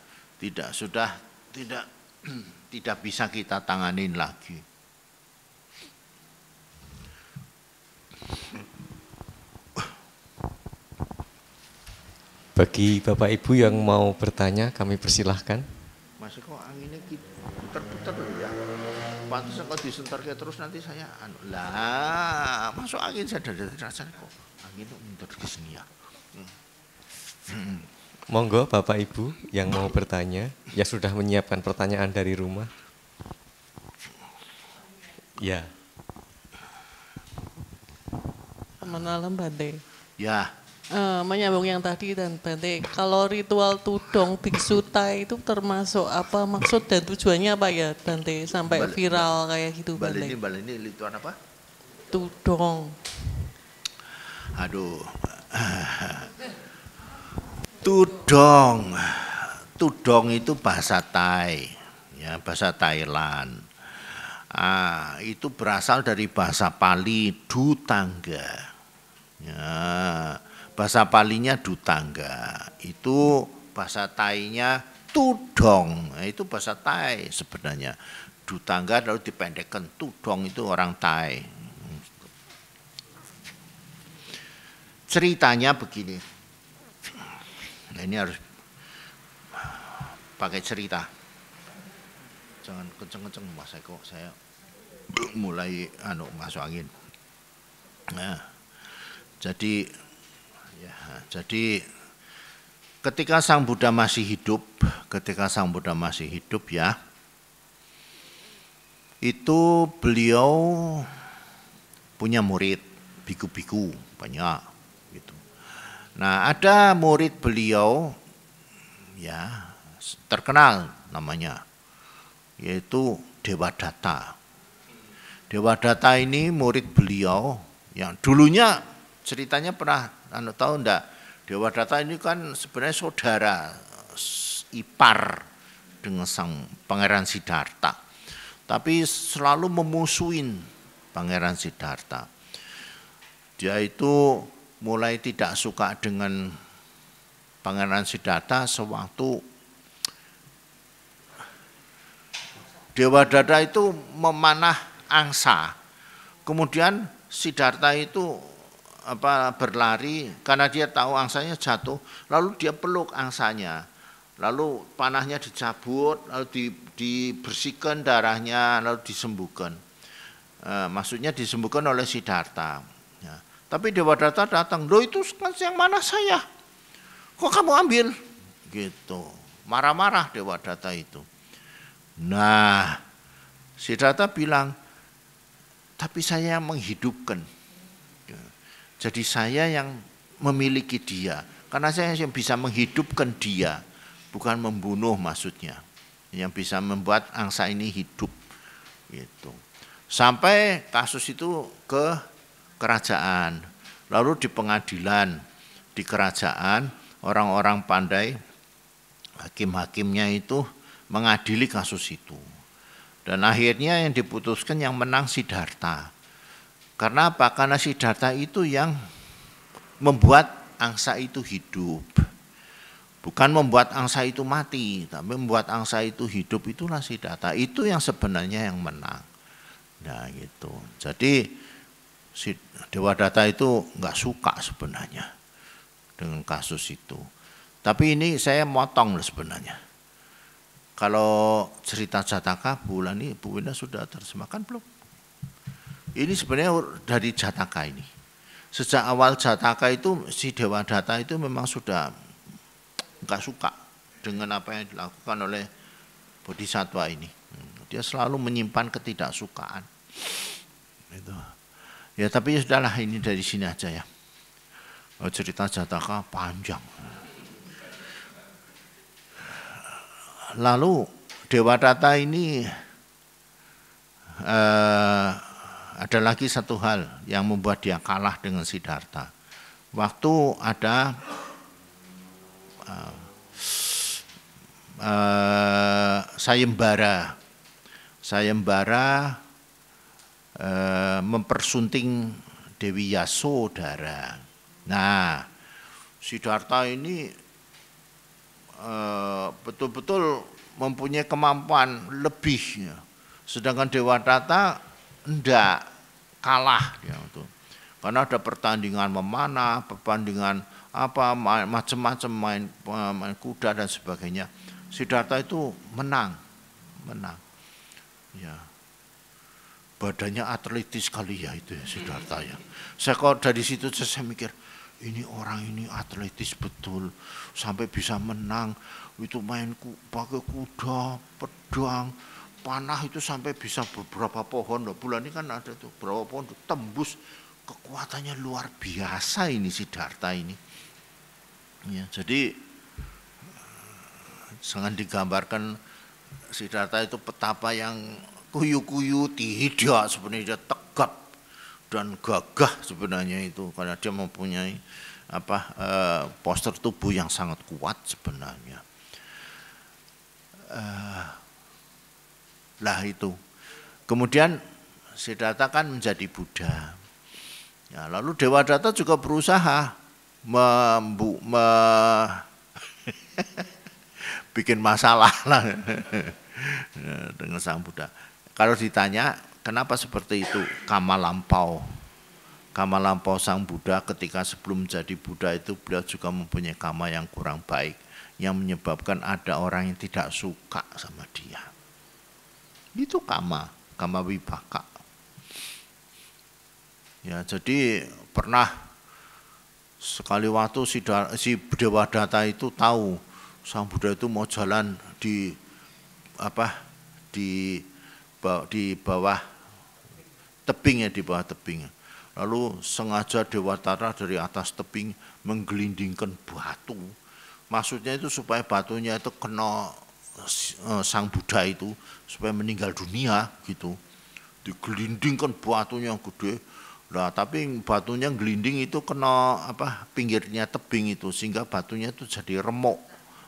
tidak bisa kita tanganin lagi. Bagi Bapak Ibu yang mau bertanya kami persilahkan. Masih kok anginnya putar-putar ya. Pantas kalau disentarnya terus nanti saya lah masuk angin saya dari rasanya kok angin itu muter ke sini ya. Monggo Bapak Ibu yang mau bertanya, ya sudah menyiapkan pertanyaan dari rumah. Ya. Malam Bante. Ya. Menyambung yang tadi dan Bante, kalau ritual tudong biksu Thai itu termasuk apa maksud dan tujuannya apa ya Bante sampai viral kayak gitu Bante? Ini ritual apa? Tudong. Aduh. Tudong itu bahasa Thai, ya bahasa Thailand. Itu berasal dari bahasa Pali Dutangga. Ya. Bahasa Palinya Dutangga, itu bahasa Thainya Tudong, itu bahasa Thai sebenarnya. Dutangga lalu dipendekkan Tudong itu orang Thai. Ceritanya begini, nah ini harus pakai cerita. Jangan kenceng-kenceng Mas Eko, saya mulai masuk angin. Nah, jadi ketika Sang Buddha masih hidup ya, itu beliau punya murid biku-biku banyak gitu. Nah, ada murid beliau ya terkenal namanya yaitu Dewadatta. Dewadatta ini murid beliau yang dulunya ceritanya pernah tahu enggak? Dewadatta ini kan sebenarnya saudara ipar dengan sang Pangeran Siddhartha. Tapi selalu memusuhin Pangeran Siddhartha. Dia itu mulai tidak suka dengan Pangeran Siddhartha sewaktu Dewadatta itu memanah angsa. Kemudian Siddhartha itu berlari karena dia tahu angsanya jatuh, lalu dia peluk angsanya, lalu panahnya dicabut, lalu dibersihkan darahnya, lalu disembuhkan. Maksudnya disembuhkan oleh Siddhartha. Ya. Tapi Dewadatta datang, loh itu kan yang mana saya? Kok kamu ambil? Gitu. Marah-marah Dewadatta itu. Nah, Siddhartha bilang, tapi saya yang menghidupkan. Jadi saya yang memiliki dia. Karena saya yang bisa menghidupkan dia. Bukan membunuh maksudnya. Yang bisa membuat angsa ini hidup. Gitu. Sampai kasus itu ke kerajaan. Lalu di pengadilan, di kerajaan, orang-orang pandai, hakim-hakimnya itu mengadili kasus itu. Dan akhirnya yang diputuskan yang menang Siddhartha. Karena apa? Karena Siddhartha itu yang membuat angsa itu hidup. Bukan membuat angsa itu mati, tapi membuat angsa itu hidup, itulah Siddhartha. Itu yang sebenarnya yang menang. Nah gitu. Jadi si Dewadatta itu nggak suka sebenarnya dengan kasus itu. Tapi ini saya motong sebenarnya. Kalau cerita Jataka, Bu Wina sudah terjemahkan belum? Ini sebenarnya dari Jataka ini. Sejak awal Jataka itu si Dewadatta itu memang sudah nggak suka dengan apa yang dilakukan oleh Bodhisattva ini. Dia selalu menyimpan ketidaksukaan. Itu. Ya tapi sudahlah, ini dari sini aja ya. Cerita Jataka panjang. Lalu Dewadatta ini ada lagi satu hal yang membuat dia kalah dengan Siddhartha. Waktu ada Sayembara mempersunting Dewi Yasodhara. Nah, Siddhartha ini betul-betul mempunyai kemampuan lebih, sedangkan Dewadatta enggak, kalah ya itu. Karena ada pertandingan memanah, pertandingan apa macam-macam, main kuda dan sebagainya. Siddhartha itu menang. Ya. Badannya atletis kali ya itu ya Siddhartha ya. Saya kalau dari situ saya mikir, ini orang ini atletis betul sampai bisa menang. Itu pakai kuda, pedang, panah itu sampai bisa beberapa pohon. Bulan ini kan ada tuh beberapa pohon tembus, kekuatannya luar biasa ini Siddhartha ini. Ya, jadi jangan digambarkan Siddhartha itu petapa yang kuyu-kuyu, tidak, sebenarnya dia tegap dan gagah sebenarnya itu, karena dia mempunyai postur tubuh yang sangat kuat sebenarnya. Lah itu. Kemudian Siddhartha kan menjadi Buddha. Ya, lalu Dewadatta juga berusaha bikin masalah lah dengan Sang Buddha. Kalau ditanya kenapa seperti itu, kama lampau Sang Buddha ketika sebelum menjadi Buddha itu beliau juga mempunyai kama yang kurang baik, yang menyebabkan ada orang yang tidak suka sama dia. Itu kama wibaka. Ya, jadi pernah sekali waktu si Dewadatta itu tahu Sang Buddha itu mau jalan di bawah tebing. Lalu sengaja Dewadatta dari atas tebing menggelindingkan batu. Maksudnya itu supaya batunya itu kena Sang Buddha itu supaya meninggal dunia gitu. Digelindingkan batunya yang gede. Nah, tapi batunya gelinding itu kena pinggirnya tebing itu sehingga batunya itu jadi remuk,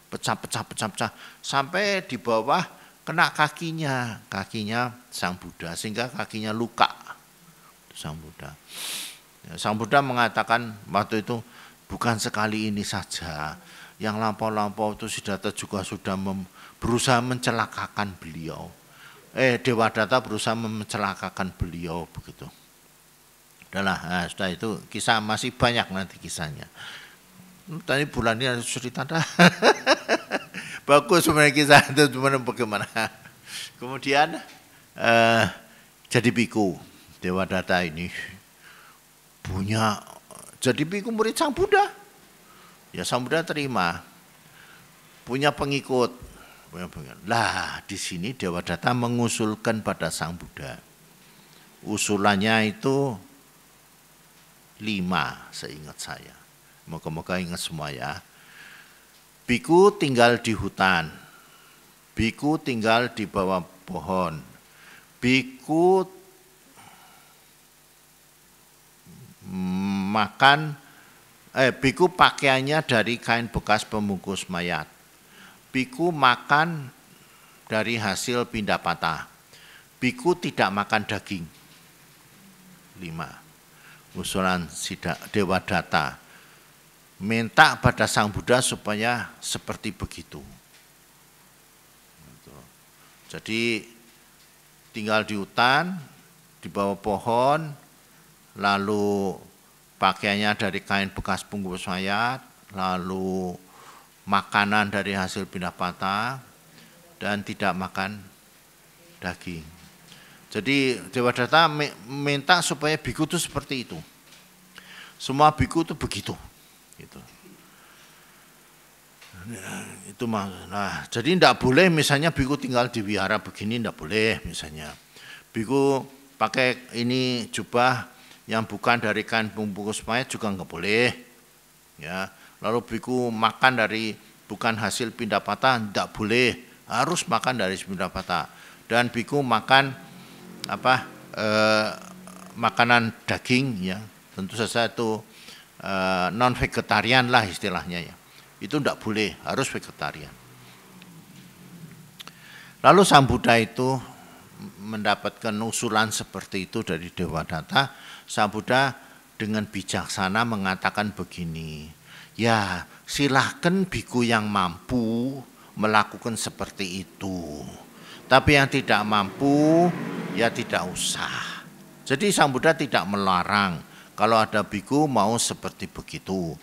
pecah sampai di bawah kena kakinya Sang Buddha sehingga kakinya luka. Sang Buddha. Sang Buddha mengatakan waktu itu, bukan sekali ini saja, yang lampau-lampau itu Siddhartha juga sudah berusaha mencelakakan beliau. Dewadatta berusaha mencelakakan beliau begitu. Udahlah, nah, sudah itu kisah masih banyak nanti kisahnya. Tadi bulan ini harus cerita dah. Bagus sebenarnya kisah itu, cuman bagaimana. Kemudian jadi biku Dewadatta ini punya jadi biku murid Sang Buddha. Ya Sang Buddha terima, punya pengikut. Lah di sini Dewadatta mengusulkan pada Sang Buddha. Usulannya itu 5 seingat saya. Moga-moga ingat semua ya. Biku tinggal di hutan. Biku tinggal di bawah pohon. Biku biku pakaiannya dari kain bekas pembungkus mayat. Biku makan dari hasil pindapata. Biku tidak makan daging. 5. Usulan Dewadatta. Minta pada Sang Buddha supaya seperti begitu. Jadi tinggal di hutan, di bawah pohon, lalu pakaiannya dari kain bekas bungkus mayat, lalu makanan dari hasil pindapata, dan tidak makan daging. Jadi Dewadatta minta supaya biku itu seperti itu. Semua biku itu begitu. Gitu. Nah, jadi tidak boleh misalnya biku tinggal di wihara begini, tidak boleh misalnya. Biku pakai ini jubah yang bukan dari kain pembungkus mayat juga nggak boleh. Ya, lalu biku makan dari bukan hasil pindapata tidak boleh, harus makan dari pindapata. Dan biku makan makanan daging ya, tentu saja itu non vegetarian lah istilahnya ya. Itu tidak boleh, harus vegetarian. Lalu Sang Buddha itu mendapatkan usulan seperti itu dari Dewadatta. Sang Buddha dengan bijaksana mengatakan begini, ya silahkan biku yang mampu melakukan seperti itu. Tapi yang tidak mampu ya tidak usah. Jadi Sang Buddha tidak melarang kalau ada biku mau seperti begitu.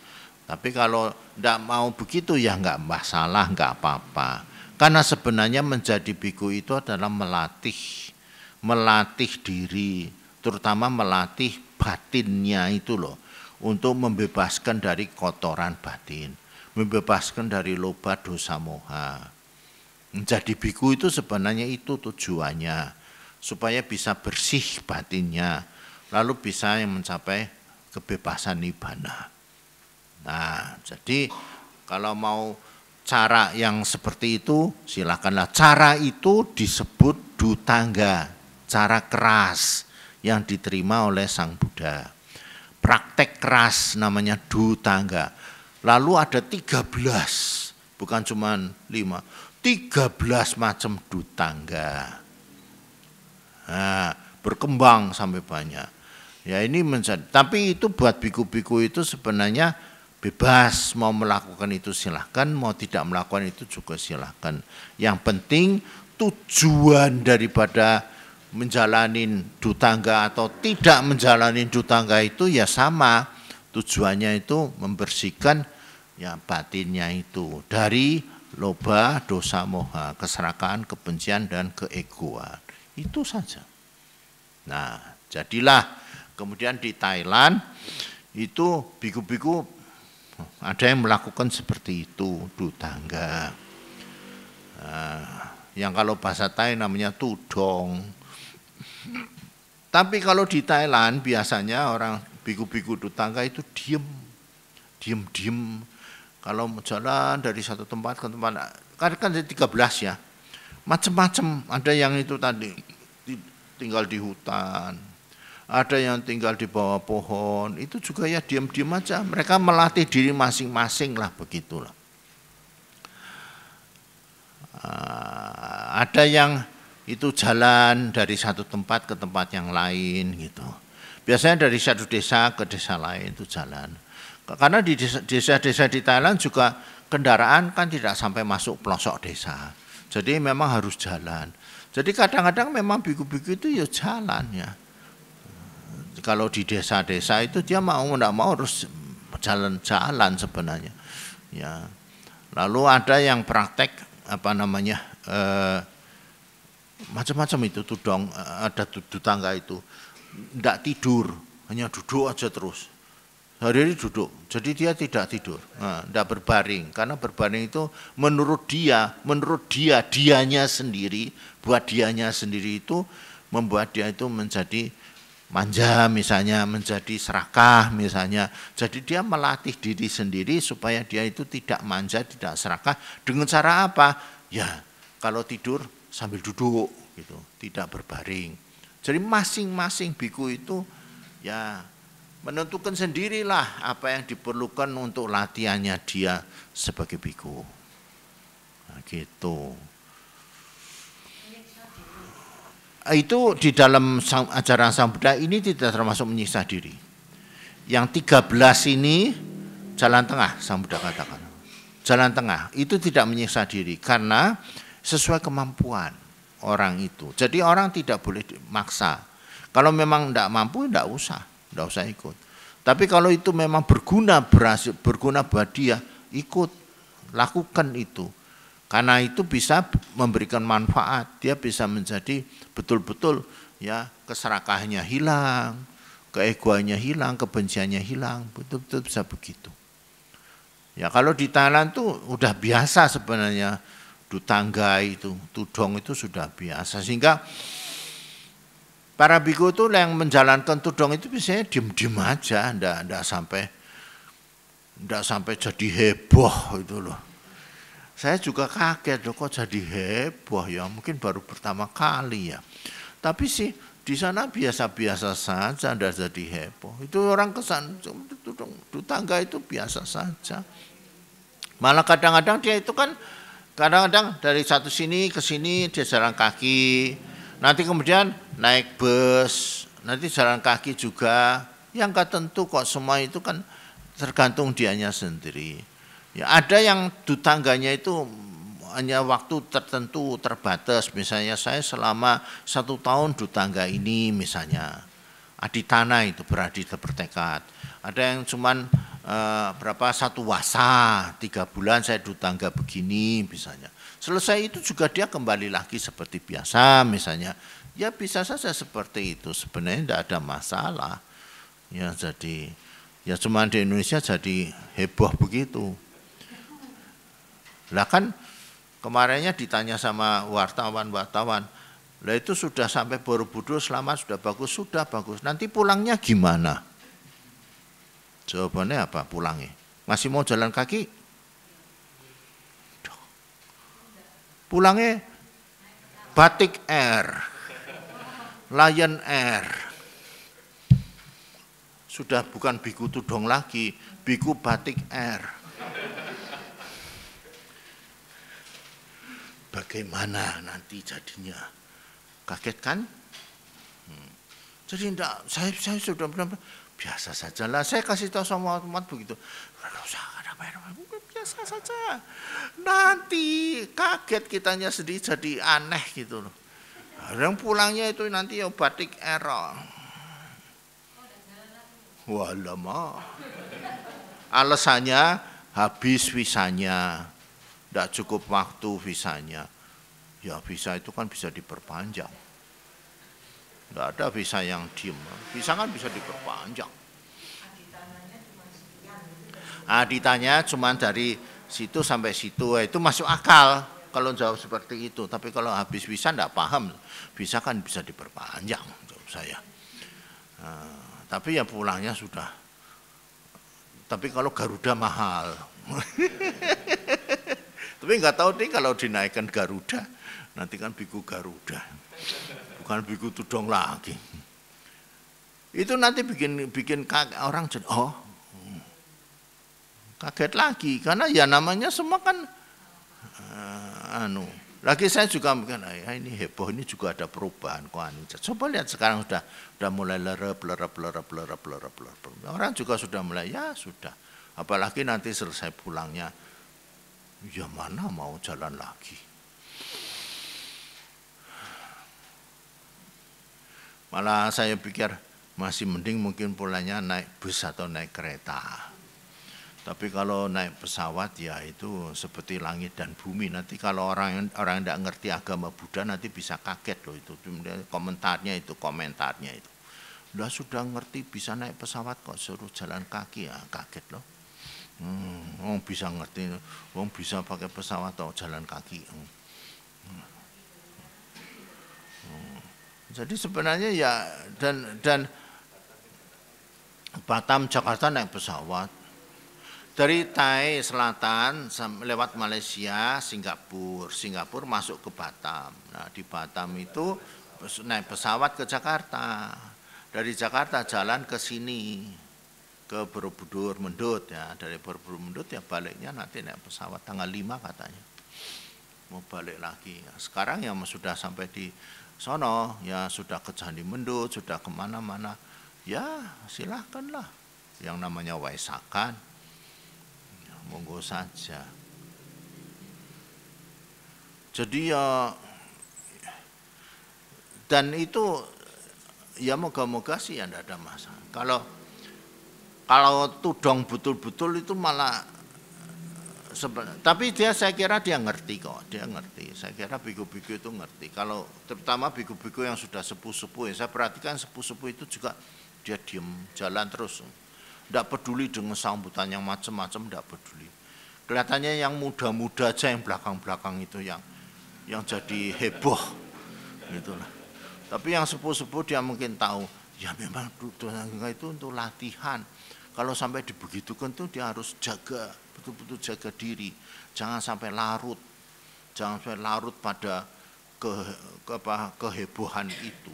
Tapi kalau tidak mau begitu ya enggak masalah, enggak apa-apa. Karena sebenarnya menjadi biku itu adalah melatih diri, terutama melatih batinnya itu loh, untuk membebaskan dari kotoran batin, membebaskan dari loba dosa moha. Menjadi biku itu sebenarnya itu tujuannya, supaya bisa bersih batinnya, lalu bisa mencapai kebebasan nibbana. Nah, jadi kalau mau cara yang seperti itu, silakanlah. Cara itu disebut dhutanga, cara keras yang diterima oleh Sang Buddha. Praktek keras namanya dhutanga. Lalu ada 13, bukan cuma 5, 13 macam dhutanga. Nah, berkembang sampai banyak. Ya ini tapi itu buat biku-biku itu sebenarnya bebas, mau melakukan itu silahkan, mau tidak melakukan itu juga silahkan. Yang penting tujuan daripada menjalani dhutanga atau tidak menjalani dhutanga itu ya sama. Tujuannya itu membersihkan ya batinnya itu dari loba, dosa, moha, keserakahan, kebencian dan keegoan. Itu saja. Nah, jadilah kemudian di Thailand itu biku-biku ada yang melakukan seperti itu, dhutanga. Yang kalau bahasa Thai namanya tudong. Tapi kalau di Thailand biasanya orang biku-biku dhutanga itu diem. Kalau jalan dari satu tempat ke tempat, kan ada 13 ya, macam-macam. Ada yang itu tadi tinggal di hutan, ada yang tinggal di bawah pohon, itu juga ya diam-diam aja. Mereka melatih diri masing-masing lah, begitulah. Ada yang itu jalan dari satu tempat ke tempat yang lain gitu. Biasanya dari satu desa ke desa lain itu jalan. Karena di desa-desa di Thailand juga kendaraan kan tidak sampai masuk pelosok desa. Jadi memang harus jalan. Jadi kadang-kadang memang biku-biku itu ya jalan ya. kalau di desa-desa itu dia mau enggak mau harus jalan-jalan sebenarnya. Ya. Lalu ada yang praktek macam-macam itu tudong, ada tetangga itu enggak tidur, hanya duduk aja terus. Hari-hari duduk, jadi dia tidak tidur, enggak berbaring, karena berbaring itu menurut dianya sendiri, buat dianya sendiri itu membuat dia itu menjadi manja misalnya, menjadi serakah misalnya. Jadi dia melatih diri sendiri supaya dia itu tidak manja, tidak serakah. Dengan cara apa? Ya, kalau tidur sambil duduk gitu, tidak berbaring. Jadi masing-masing biku itu ya menentukan sendirilah apa yang diperlukan untuk latihannya dia sebagai biku. Nah, gitu. Itu di dalam ajaran Sang Buddha ini tidak termasuk menyiksa diri. Yang 13 ini jalan tengah, Sang Buddha katakan. Jalan tengah itu tidak menyiksa diri karena sesuai kemampuan orang itu. Jadi orang tidak boleh maksa. Kalau memang tidak mampu, tidak usah ikut. Tapi kalau itu memang berguna buat dia, ikut, lakukan itu. Karena itu bisa memberikan manfaat, dia bisa menjadi betul-betul ya keserakahannya hilang, keegoannya hilang, kebenciannya hilang, betul-betul bisa begitu. Ya kalau di Thailand tuh udah biasa sebenarnya dutangga itu, tudong itu sudah biasa, sehingga para biku itu yang menjalankan tudong itu biasanya diem-diem aja, enggak sampai jadi heboh itu loh. Saya juga kaget loh kok jadi heboh ya, mungkin baru pertama kali ya. Tapi sih di sana biasa-biasa saja, enggak jadi heboh. Itu orang kesan dutangga itu biasa saja. Malah kadang-kadang dia itu kan kadang-kadang dari satu sini ke sini dia jalan kaki. Nanti kemudian naik bus, nanti jalan kaki juga. Yang nggak tentu kok, semua itu kan tergantung dianya sendiri. Ya ada yang dutangganya itu hanya waktu tertentu terbatas. Misalnya saya selama 1 tahun dutangga ini misalnya. Aditana itu berarti bertekad. Ada yang cuman 1 wasa, 3 bulan saya dutangga begini misalnya. Selesai itu juga dia kembali lagi seperti biasa misalnya. Ya bisa saja seperti itu, sebenarnya tidak ada masalah. Ya jadi ya cuma di Indonesia jadi heboh begitu. Lah kan kemarinnya ditanya sama wartawan, lah itu sudah sampai Borobudur selamat, sudah bagus. Nanti pulangnya gimana? Jawabannya apa pulangnya? Masih mau jalan kaki? Pulangnya Batik Air, Lion Air. Sudah bukan biku tudong lagi, biku Batik Air. Bagaimana nanti jadinya? Kaget kan? Jadi enggak, saya sudah benar-benar biasa saja lah. Saya kasih tahu sama umat begitu. Enggak usah, biasa saja. Nanti kaget kitanya sendiri jadi aneh gitu loh. Yang pulangnya itu nanti ya Batik Air. Wah lama. Alasannya habis visanya. Tidak cukup waktu visanya. Ya visa itu kan bisa diperpanjang. Tidak ada visa yang diem. Visa kan bisa diperpanjang. Ditanya cuma dari situ sampai situ. Itu masuk akal kalau jawab seperti itu. Tapi kalau habis visa tidak paham. Visa kan bisa diperpanjang jawab saya. Tapi ya pulangnya sudah. Tapi kalau Garuda mahal. Tapi nggak tahu nih kalau dinaikkan Garuda, nanti kan biku Garuda, bukan biku tudong lagi. Itu nanti bikin orang jadi kaget lagi, karena ya namanya semua kan Lagi saya juga mungkin ini heboh, ini juga ada perubahan kok. Coba lihat sekarang sudah mulai lerep. Orang juga sudah mulai ya sudah. Apalagi nanti selesai pulangnya. Ya mana mau jalan lagi. Malah saya pikir masih mending mungkin pulangnya naik bus atau naik kereta. Tapi kalau naik pesawat ya itu seperti langit dan bumi. Nanti kalau orang yang tidak ngerti agama Buddha nanti bisa kaget loh itu. Komentarnya itu. Udah sudah ngerti bisa naik pesawat kok suruh jalan kaki ya kaget loh. Bisa ngerti, bisa pakai pesawat atau jalan kaki. Jadi sebenarnya ya dan Batam Jakarta naik pesawat. Dari Thai Selatan lewat Malaysia, Singapura masuk ke Batam. Nah, di Batam itu naik pesawat ke Jakarta. Dari Jakarta jalan ke sini, ke Borobudur, Mendut ya. Dari Borobudur Mendut ya baliknya nanti naik pesawat tanggal 5 katanya. Mau balik lagi. Sekarang ya sudah sampai di sono, ya sudah ke Candi Mendut, sudah kemana-mana. Ya silahkanlah. Yang namanya Waisakan. Monggo saja. Jadi ya dan itu ya moga-moga sih ya tidak ada masalah. Kalau tudong betul-betul itu malah tapi saya kira dia ngerti kok, dia ngerti. Saya kira biku-biku itu ngerti. Kalau terutama biku-biku yang sudah sepuh-sepuh ya, saya perhatikan sepuh-sepuh itu juga dia diem jalan terus. Tidak peduli dengan sambutan yang macam-macam, tidak peduli. Kelihatannya yang muda-muda aja yang belakang-belakang itu yang jadi heboh, gitulah. Tapi yang sepuh-sepuh dia mungkin tahu, ya memang itu untuk latihan. Kalau sampai dibegitukan tuh dia harus jaga, betul-betul jaga diri, jangan sampai larut pada kehebohan itu.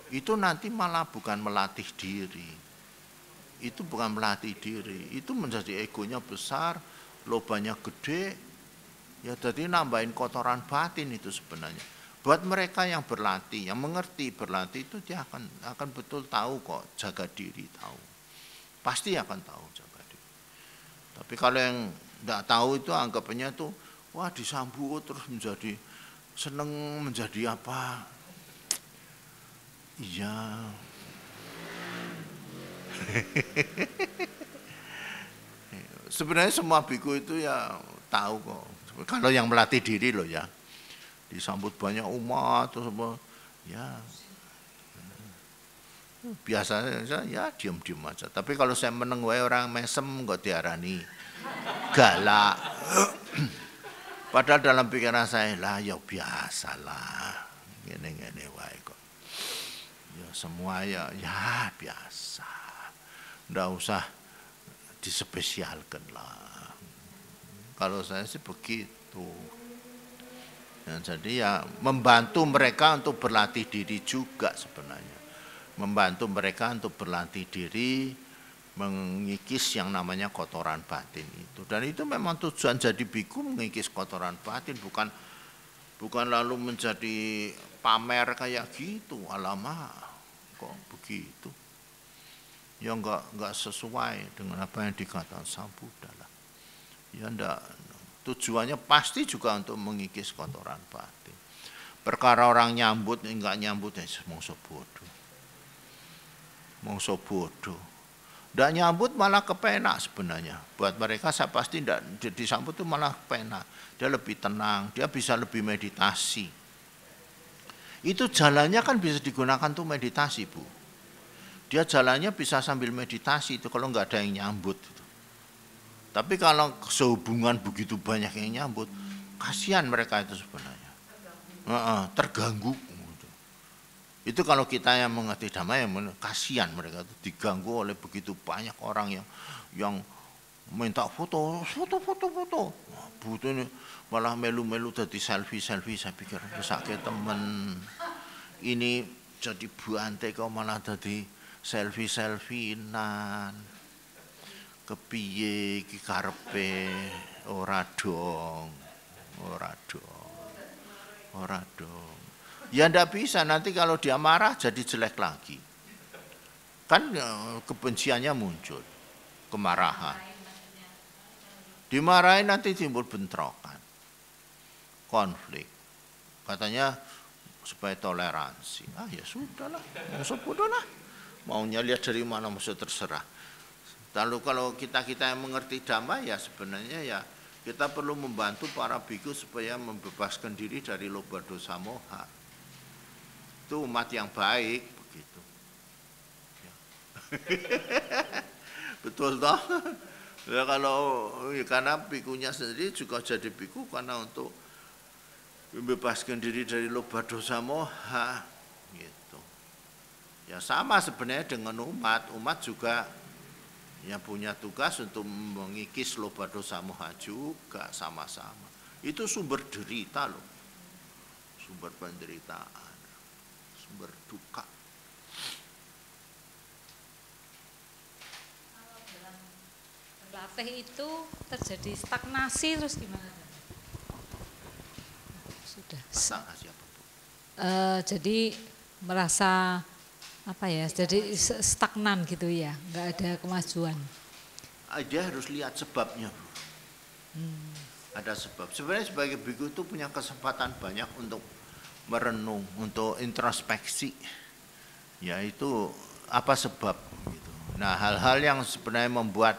Itu nanti malah bukan melatih diri. Itu bukan melatih diri, itu menjadi egonya besar, lobanya gede, ya jadi nambahin kotoran batin itu sebenarnya. Buat mereka yang berlatih, yang mengerti berlatih itu dia akan betul tahu kok jaga diri, tahu. Pasti akan tahu jaga diri. Tapi kalau yang tidak tahu itu anggapannya tuh, wah disambut terus menjadi seneng menjadi apa? Iya. Sebenarnya semua biku itu ya tahu kok. Kalau yang melatih diri loh ya, disambut banyak umat terus apa, ya biasanya ya diam-diam aja. Tapi kalau saya meneng wae orang mesem kok diarani galak. Padahal dalam pikiran saya lah ya biasalah, ngene-ngene wae kok. Ya semua ya biasa. Nggak usah dispesialkan lah. Kalau saya sih begitu. Ya, jadi ya membantu mereka untuk berlatih diri juga sebenarnya. Membantu mereka untuk berlatih diri, mengikis yang namanya kotoran batin itu. Dan itu memang tujuan jadi biku mengikis kotoran batin, bukan lalu menjadi pamer kayak gitu. Alamak, kok begitu? Ya enggak sesuai dengan apa yang dikatakan Sang Buddha lah. Ya enggak, tujuannya pasti juga untuk mengikis kotoran batin. Perkara orang nyambut enggak nyambut ya mongso bodoh. Enggak nyambut malah kepenak sebenarnya. Buat mereka saya pasti enggak disambut itu malah kepenak. Dia lebih tenang, dia bisa lebih meditasi. Itu jalannya kan bisa digunakan untuk meditasi, Bu. Dia jalannya bisa sambil meditasi itu kalau nggak ada yang nyambut. Tapi kalau sehubungan begitu banyak yang nyambut, kasihan mereka itu sebenarnya. Terganggu. Itu kalau kita yang mengerti Dhamma, kasihan mereka itu diganggu oleh begitu banyak orang yang minta foto. Butuh ini malah melu-melu jadi selfie. Saya pikir sakit temen. Ini jadi buante kok malah jadi selfie-selfiean, kepiye iki karepe ora dong. Ya ndak bisa, nanti kalau dia marah jadi jelek lagi. Kan kebenciannya muncul, kemarahan. Dimarahin nanti timbul bentrokan, konflik. Katanya supaya toleransi. Ya sudahlah, bodoh lah. maunya lihat dari mana, maksud terserah. Lalu kalau kita yang mengerti Dhamma ya sebenarnya ya kita perlu membantu para biku supaya membebaskan diri dari loba dosa moha. Itu umat yang baik begitu. Ya. Betul toh? Ya kalau karena bikunya sendiri juga jadi biku karena untuk membebaskan diri dari loba dosa moha gitu. Ya sama sebenarnya dengan umat juga yang punya tugas untuk mengikis loba dosa moha juga sama-sama. Itu sumber derita loh. Sumber penderitaan. Sumber duka. Kalau dalam berlatih itu terjadi stagnasi terus gimana? Sudah. Stagnasi apa, Bu? Jadi merasa apa ya, jadi stagnan gitu ya, nggak ada kemajuan. Dia harus lihat sebabnya. Ada sebab. Sebenarnya sebagai biku itu punya kesempatan banyak untuk merenung, untuk introspeksi. Yaitu apa sebab gitu. Nah, hal-hal yang sebenarnya membuat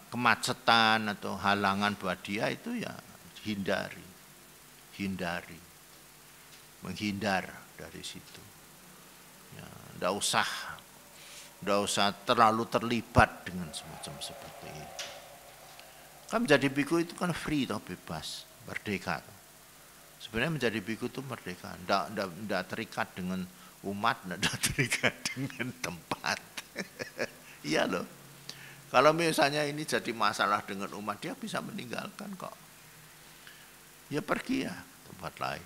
kemacetan atau halangan buat dia itu ya hindari. Menghindar dari situ. Ya, enggak usah terlalu terlibat dengan semacam seperti itu. Kan menjadi biku itu kan free toh, bebas, merdeka. Sebenarnya menjadi biku itu merdeka, enggak terikat dengan umat, enggak terikat dengan tempat. Iya loh. Kalau misalnya ini jadi masalah dengan umat, dia bisa meninggalkan kok. Ya pergi ya ke tempat lain.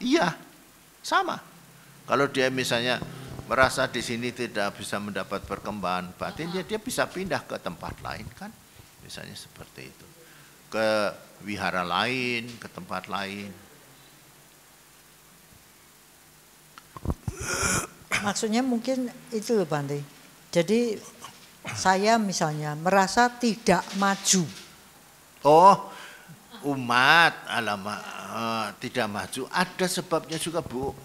Iya, sama. Kalau dia misalnya merasa di sini tidak bisa mendapat perkembangan batin, dia bisa pindah ke tempat lain kan, misalnya seperti itu, ke wihara lain, ke tempat lain. Maksudnya mungkin itu loh Bante. Jadi saya misalnya merasa tidak maju. Oh, umat tidak maju, ada sebabnya juga Bu.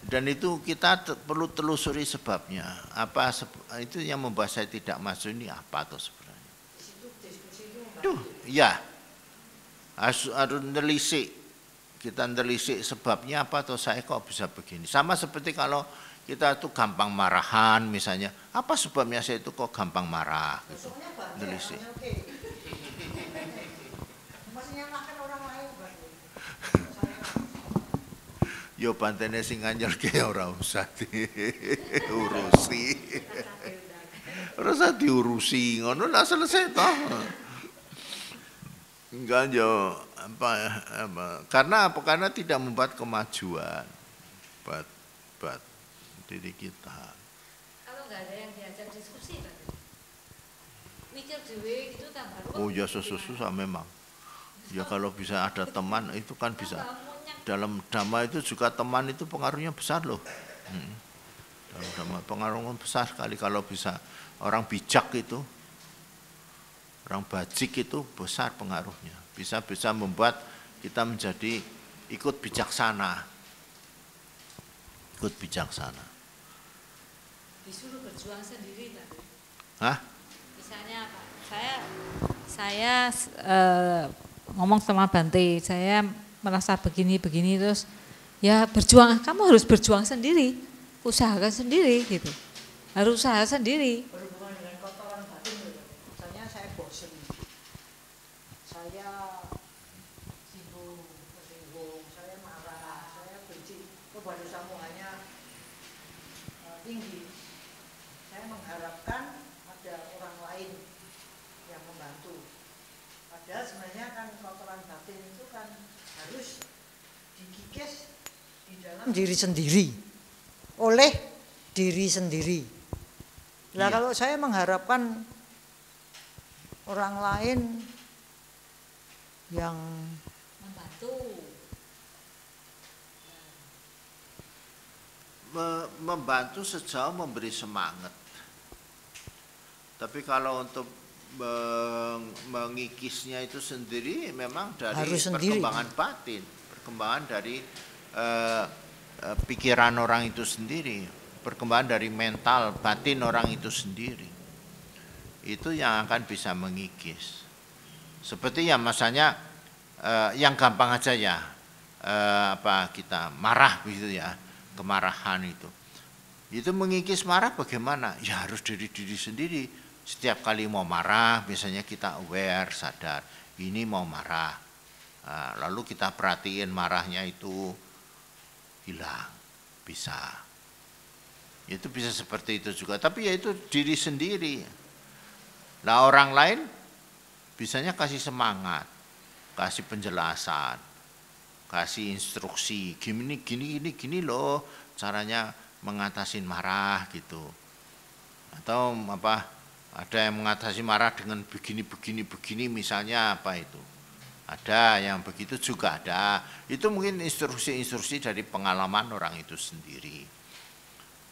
Dan itu kita perlu telusuri sebabnya. Apa itu yang membuat saya tidak maju ini apa tuh sebenarnya? Duh, ya. Harus nelisik. Kita nelisik sebabnya apa tuh saya kok bisa begini. Sama seperti kalau kita tuh gampang marahan misalnya. Apa sebabnya saya itu kok gampang marah gitu. Nelisik. Yo pantene sing anjelke ora usah diurusi. Ora usah diurusi, ngono lah selesai toh. Enggak yo apa. Karena apa? Karena tidak membuat kemajuan buat diri kita. Kalau nggak ada yang diajak diskusi, Pak, mikir dewe gitu kan baru. Oh ya susah memang. Ya kalau bisa ada teman itu kan bisa. Dalam Dhamma itu juga teman itu pengaruhnya besar loh. Dalam Dhamma pengaruhnya besar sekali kalau bisa orang bijak itu, orang bajik itu besar pengaruhnya. Bisa membuat kita menjadi ikut bijaksana. Disuruh berjuang sendiri kan? Hah? Misalnya apa? Saya ngomong sama Bante, saya merasa begini terus ya berjuang, kamu harus berjuang sendiri, usahakan sendiri gitu, harus usaha sendiri. Berhubungan dengan kotoran batin, misalnya saya bosen, saya tersinggung, saya marah, saya benci, loba dosa mohanya tinggi. Saya mengharapkan ada orang lain yang membantu. Padahal sebenarnya kan kotoran batin itu kan harus dikikis di dalam diri sendiri, oleh diri sendiri. Nah, kalau saya mengharapkan orang lain yang membantu sejauh memberi semangat. Tapi kalau untuk mengikisnya itu sendiri memang dari perkembangan batin, perkembangan dari pikiran orang itu sendiri, perkembangan dari mental batin orang itu sendiri. Itu yang akan bisa mengikis. Seperti ya masanya yang gampang aja ya, kita marah begitu ya, kemarahan itu mengikis marah bagaimana? Ya harus dari diri sendiri. Setiap kali mau marah, biasanya kita aware, sadar, ini mau marah. Lalu kita perhatiin marahnya itu hilang, bisa. Itu bisa seperti itu juga, tapi ya itu diri sendiri. Nah orang lain bisanya kasih semangat, kasih penjelasan, kasih instruksi, gini loh caranya mengatasi marah gitu. Atau ada yang mengatasi marah dengan begini misalnya itu. Ada yang begitu juga ada. Itu mungkin instruksi-instruksi dari pengalaman orang itu sendiri.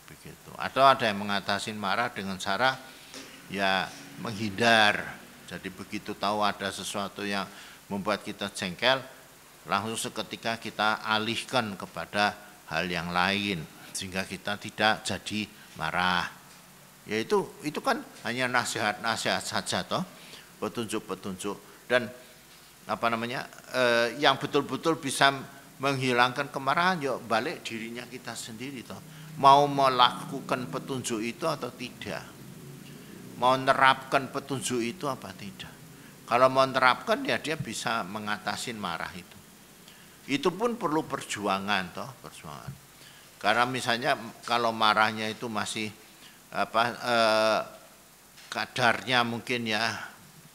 Begitu. Atau ada yang mengatasi marah dengan cara ya menghindar. Jadi begitu tahu ada sesuatu yang membuat kita jengkel, langsung seketika kita alihkan kepada hal yang lain sehingga kita tidak jadi marah. Ya itu kan hanya nasihat-nasihat saja toh, petunjuk-petunjuk, dan yang betul-betul bisa menghilangkan kemarahan ya balik dirinya kita sendiri toh. Mau melakukan petunjuk itu atau tidak, mau menerapkan petunjuk itu apa tidak. Kalau mau menerapkan ya dia bisa mengatasi marah itu. Itu pun perlu perjuangan toh, perjuangan. Karena misalnya kalau marahnya itu masih kadarnya mungkin ya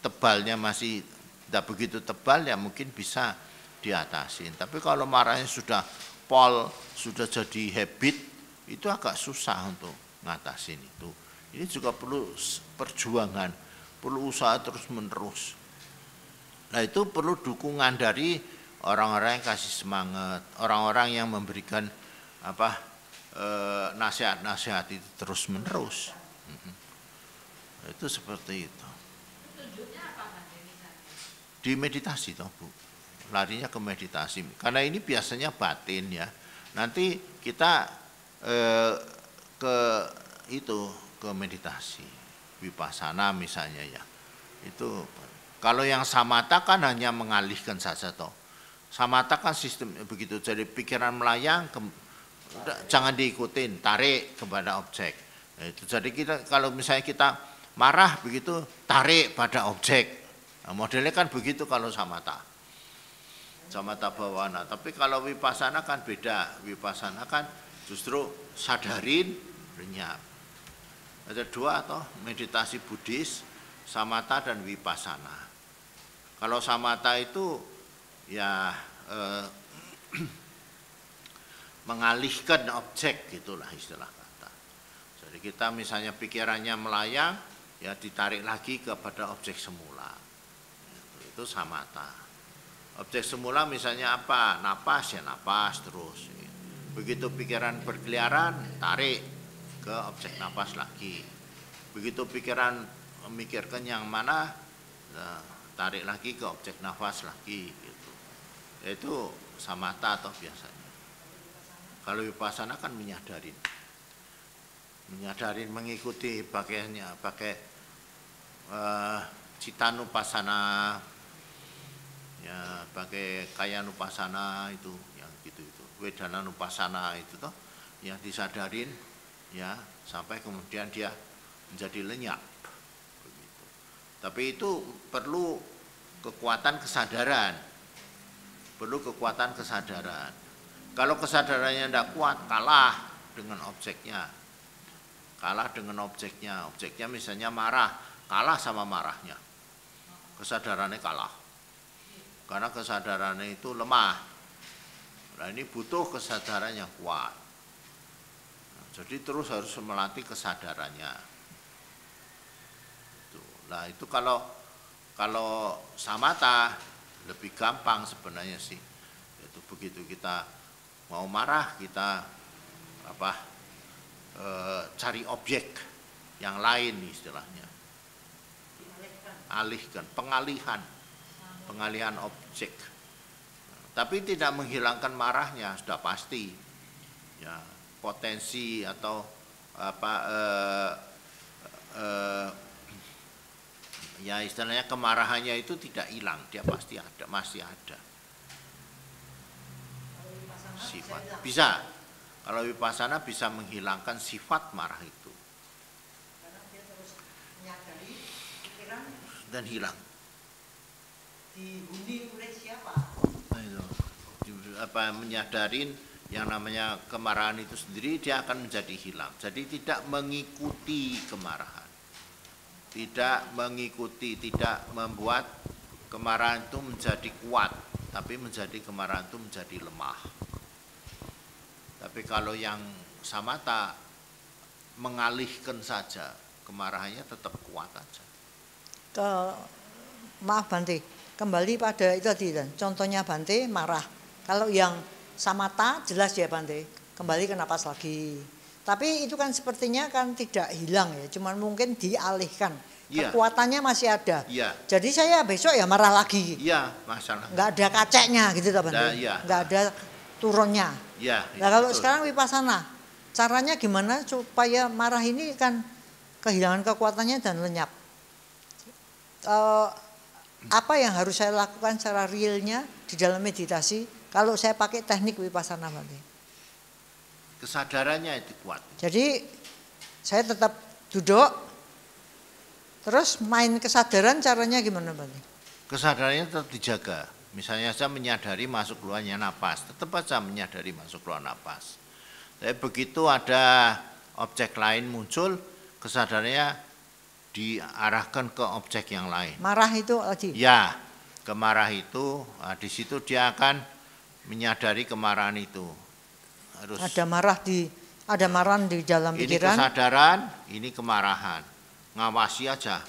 tebalnya masih tidak begitu tebal, ya mungkin bisa diatasin. Tapi kalau marahnya sudah sudah jadi habit, itu agak susah untuk ngatasin itu. Ini juga perlu perjuangan, perlu usaha terus menerus. Nah itu perlu dukungan dari orang-orang yang kasih semangat, orang-orang yang memberikan nasihat-nasihat itu terus menerus. Itu seperti itu. Di meditasi toh Bu, larinya ke meditasi. Karena ini biasanya batin ya. Nanti kita ke meditasi, vipassana misalnya ya. Itu kalau yang samatha kan hanya mengalihkan saja toh. Samatha kan sistem begitu. Jadi pikiran melayang jangan diikutin, tarik kepada objek. Nah, itu jadi kalau misalnya kita marah begitu, tarik pada objek. Nah, modelnya kan begitu kalau samatha bhavana. Tapi kalau vipassana kan beda. Vipassana kan justru sadarin, lenyap. Ada dua toh, meditasi Buddhis, samatha dan vipassana. Kalau samatha itu ya mengalihkan objek, gitulah istilah kata. Jadi kita misalnya pikirannya melayang, ya ditarik lagi kepada objek semula. Itu samatha. Objek semula misalnya apa? Napas ya napas terus. Begitu pikiran berkeliaran, tarik ke objek napas lagi. Begitu pikiran memikirkan yang mana, tarik lagi ke objek nafas lagi. Gitu. Itu samatha atau biasanya. Kalau vipassana kan menyadarin, mengikuti pakai cittanupassana, ya pakai kayanupassana itu, yang gitu, wedananupassana itu toh, yang disadarin, ya sampai kemudian dia menjadi lenyap. Begitu. Tapi itu perlu kekuatan kesadaran, Kalau kesadarannya tidak kuat, kalah dengan objeknya. Objeknya misalnya marah, kalah sama marahnya. Kesadarannya kalah. Karena kesadarannya itu lemah. Nah ini butuh kesadaran yang kuat. Jadi terus harus melatih kesadarannya. Nah itu kalau samatha lebih gampang sebenarnya sih. Itu begitu kita mau marah, kita cari objek yang lain istilahnya. Pengalihan objek. Tapi tidak menghilangkan marahnya, sudah pasti. Ya, potensi atau apa ya istilahnya kemarahannya itu tidak hilang, dia pasti ada, masih ada. Sifat bisa, kalau vipassana bisa menghilangkan sifat marah itu dan hilang. Dihuni oleh siapa? Apa menyadarin yang namanya kemarahan itu sendiri, dia akan menjadi hilang. Jadi tidak mengikuti kemarahan, tidak mengikuti, tidak membuat kemarahan itu menjadi kuat, tapi menjadi kemarahan itu menjadi lemah. Tapi kalau yang samatha mengalihkan saja, kemarahannya tetap kuat aja. Maaf Bante, kembali pada itu tadi dan contohnya Bante marah. Kalau yang samatha jelas ya Bante, kembali ke napas lagi. Tapi itu kan sepertinya kan tidak hilang ya, cuman mungkin dialihkan. Ya. Kekuatannya masih ada. Ya. Jadi saya besok ya marah lagi. Iya, masalah. Nggak ada kaceknya gitu toh Bante. Nah, ya. Nggak ada turunnya. Ya. Nah kalau betul. sekarang vipassana, caranya gimana supaya marah ini kan kehilangan kekuatannya dan lenyap? Apa yang harus saya lakukan secara realnya di dalam meditasi kalau saya pakai teknik vipassana Bante? Kesadarannya itu kuat. Jadi saya tetap duduk, terus main kesadaran caranya gimana Bante? Kesadarannya tetap dijaga. Misalnya saya menyadari masuk keluarnya napas, tetap aja menyadari masuk keluar napas. Tapi begitu ada objek lain muncul, kesadarannya diarahkan ke objek yang lain. Marah itu tadi? Ya, kemarah itu, nah, di situ dia akan menyadari kemarahan itu. Harus Ada marah di dalam ini pikiran. kesadaran, ini kemarahan. Ngawasi aja,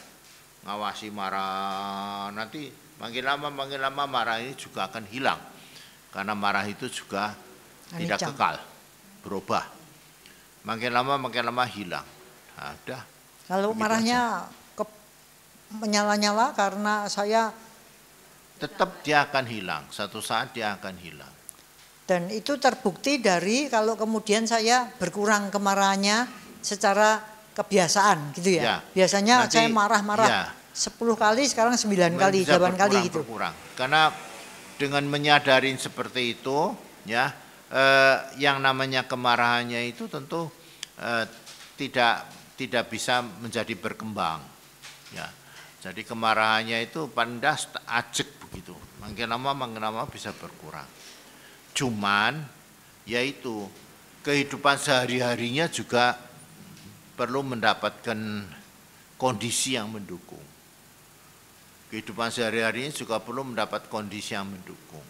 ngawasi marah. Nanti makin lama marah ini juga akan hilang. Karena marah itu juga tidak Anicca. kekal, berubah. Makin lama hilang. Nah, udah. Kalau Begitu marahnya menyala-nyala karena saya, Tetap dia akan hilang, satu saat dia akan hilang. dan itu terbukti dari kalau kemudian saya berkurang kemarahannya secara kebiasaan gitu ya. Ya. Biasanya Nanti, saya marah-marah ya. 10 kali, sekarang 9 kali, Bisa 8 kali gitu. berkurang. Karena dengan menyadarin seperti itu, ya, yang namanya kemarahannya itu tentu tidak bisa menjadi berkembang, ya. Jadi kemarahannya itu pandas ajek begitu, makin lama bisa berkurang. Cuman, yaitu kehidupan sehari-harinya juga perlu mendapatkan kondisi yang mendukung. Kehidupan sehari-harinya juga perlu mendapat kondisi yang mendukung.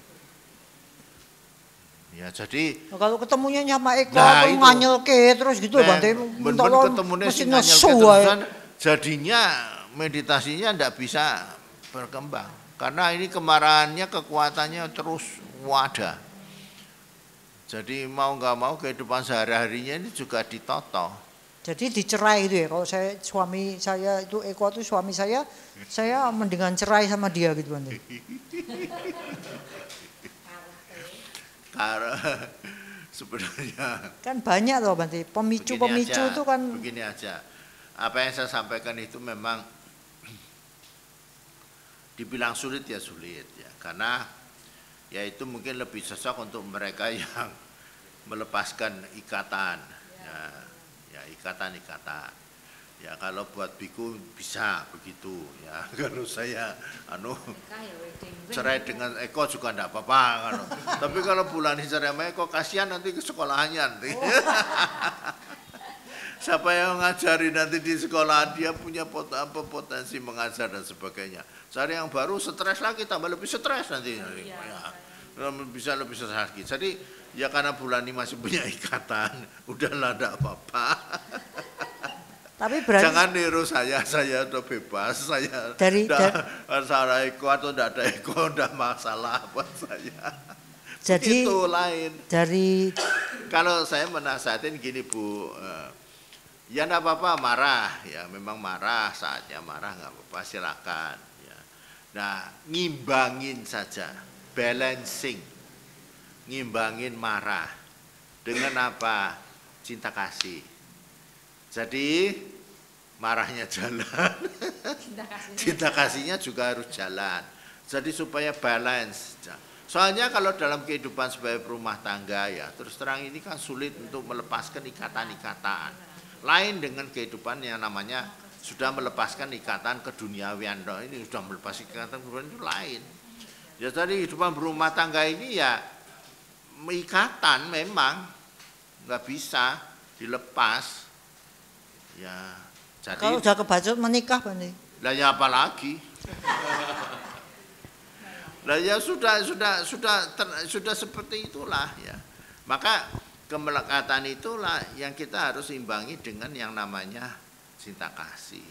Ya, jadi Kalau ketemunya sama Eko Nah, aku itu. nganyelke terus gitu Bante. bener ketemunya mesti si nesu nganyel wae. keterusan, jadinya meditasinya tidak bisa berkembang. Karena ini kemarahannya, kekuatannya terus ada. Jadi mau nggak mau kehidupan sehari-harinya ini juga ditoto. Jadi dicerai gitu ya. Kalau suami saya itu Eko itu suami saya mendingan cerai sama dia gitu Bante. Karena sebenarnya Kan banyak loh Bante, pemicu-pemicu itu kan. begini aja. Apa yang saya sampaikan itu memang dibilang sulit ya sulit ya, karena ya itu mungkin lebih cocok untuk mereka yang melepaskan ikatan, ya ikatan. Ya kalau buat biku bisa begitu ya. Kalau saya cerai dengan Eko juga enggak apa-apa kan. Tapi kalau bulan cerai sama Eko kasihan nanti ke sekolahannya nanti. Siapa yang ngajari nanti di sekolah, dia punya potensi mengajar dan sebagainya. Cari yang baru stres lagi, tambah lebih stres nanti. Ya, bisa lebih stres lagi. Jadi ya karena bulan ini masih punya ikatan, udahlah enggak apa-apa. Tapi berarti Jangan niru saya udah bebas, saya salah Eko atau tidak ada Eko, tidak masalah buat saya. jadi Itu lain. dari Kalau saya menasihatin gini Bu, ya enggak apa-apa marah, ya memang marah, saatnya marah nggak apa-apa, silakan. Ya. Nah, ngimbangin saja, balancing ngimbangin marah dengan apa? Cinta kasih. Jadi marahnya jalan, cinta kasihnya juga harus jalan. Jadi supaya balance. Soalnya kalau dalam kehidupan sebagai rumah tangga ya, terus terang ini kan sulit untuk melepaskan ikatan-ikatan. Lain dengan kehidupan yang namanya sudah melepaskan ikatan keduniawian. Ini sudah melepas ikatan keduniawian itu lain. Ya tadi kehidupan berumah tangga ini ya ikatan memang nggak bisa dilepas. Ya jadi Kalau udah kebacut menikah Bante. lah ya apa lagi? Lah ya sudah seperti itulah ya. Maka kemelekatan itulah yang kita harus imbangi dengan yang namanya cinta kasih.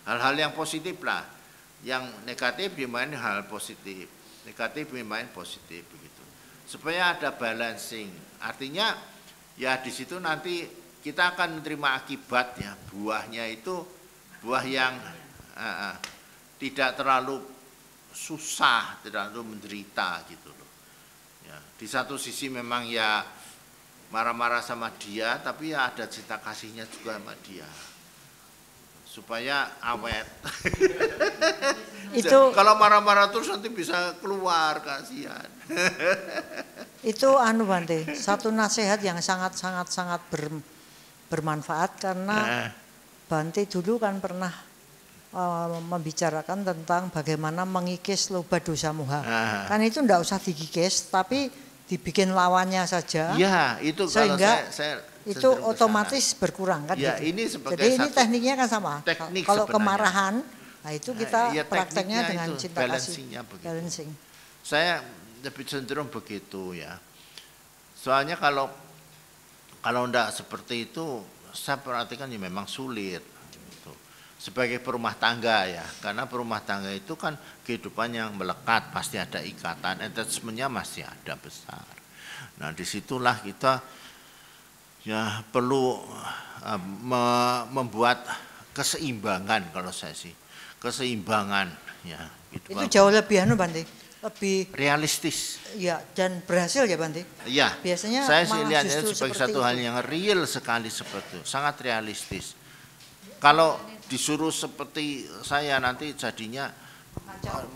Hal-hal yang positif lah. Yang negatif dimain hal positif. Negatif dimain positif begitu. Supaya ada balancing. Artinya ya di situ nanti kita akan menerima akibatnya. Buahnya itu buah yang tidak terlalu susah, tidak terlalu menderita gitu loh. Ya, di satu sisi memang ya marah-marah sama dia, tapi ya ada cinta kasihnya juga sama dia. Supaya awet. Itu kalau marah-marah terus nanti bisa keluar, kasihan. Itu anu Bante, satu nasihat yang sangat bermanfaat karena Bante dulu kan pernah membicarakan tentang bagaimana mengikis loba dosa muha. Kan itu enggak usah digigis tapi dibikin lawannya saja. Ya, itu sehingga kalau saya itu otomatis berkurang kan ya, gitu. ini sebagai jadi ini tekniknya kan sama. Kalau kemarahan, nah itu kita ya, prakteknya dengan itu, cinta kasih. Balancing. Saya lebih cenderung begitu ya. Soalnya kalau enggak seperti itu, saya perhatikan ya memang sulit. Gitu. Sebagai perumah tangga ya, karena perumah tangga itu kan kehidupan yang melekat, pasti ada ikatan, attachment-nya masih ada besar. Nah disitulah kita ya perlu membuat keseimbangan kalau saya sih, keseimbangan ya. Gitu. Itu jauh lebih anu Bante, lebih realistis. Ya dan berhasil ya Bante. Iya. Biasanya saya sih lihatnya sebagai satu hal yang real sekali seperti itu, sangat realistis. Kalau disuruh seperti saya nanti jadinya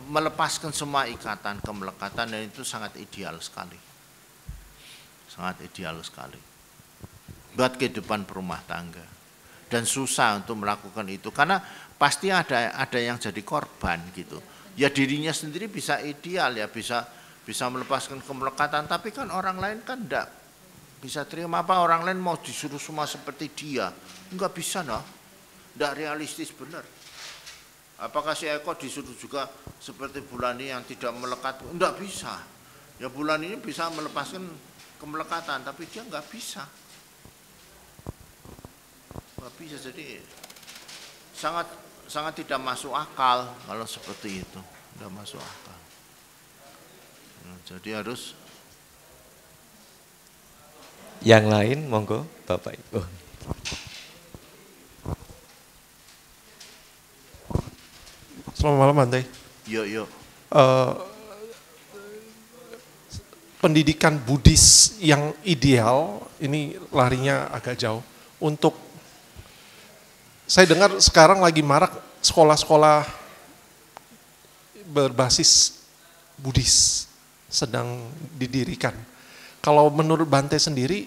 melepaskan semua ikatan kemelekatan dan itu sangat ideal sekali. Sangat ideal sekali. Buat kehidupan perumah tangga. Dan susah untuk melakukan itu karena pasti ada yang jadi korban gitu. Ya dirinya sendiri bisa ideal ya, bisa melepaskan kemelekatan, tapi kan orang lain kan enggak bisa terima apa orang lain mau disuruh semua seperti dia. Enggak bisa noh. Enggak realistis benar. Apakah si Eko disuruh juga seperti Bulani yang tidak melekat? Enggak bisa. Ya Bulani ini bisa melepaskan kemelekatan, tapi dia enggak bisa. Enggak bisa, jadi sangat tidak masuk akal kalau seperti itu. Enggak masuk akal. Nah, jadi harus. Yang lain, monggo Bapak Ibu. Selamat malam Bante. Yuk. Pendidikan Buddhis yang ideal, ini larinya agak jauh. Untuk, saya dengar sekarang lagi marak sekolah-sekolah berbasis Buddhis sedang didirikan. Kalau menurut Bante sendiri,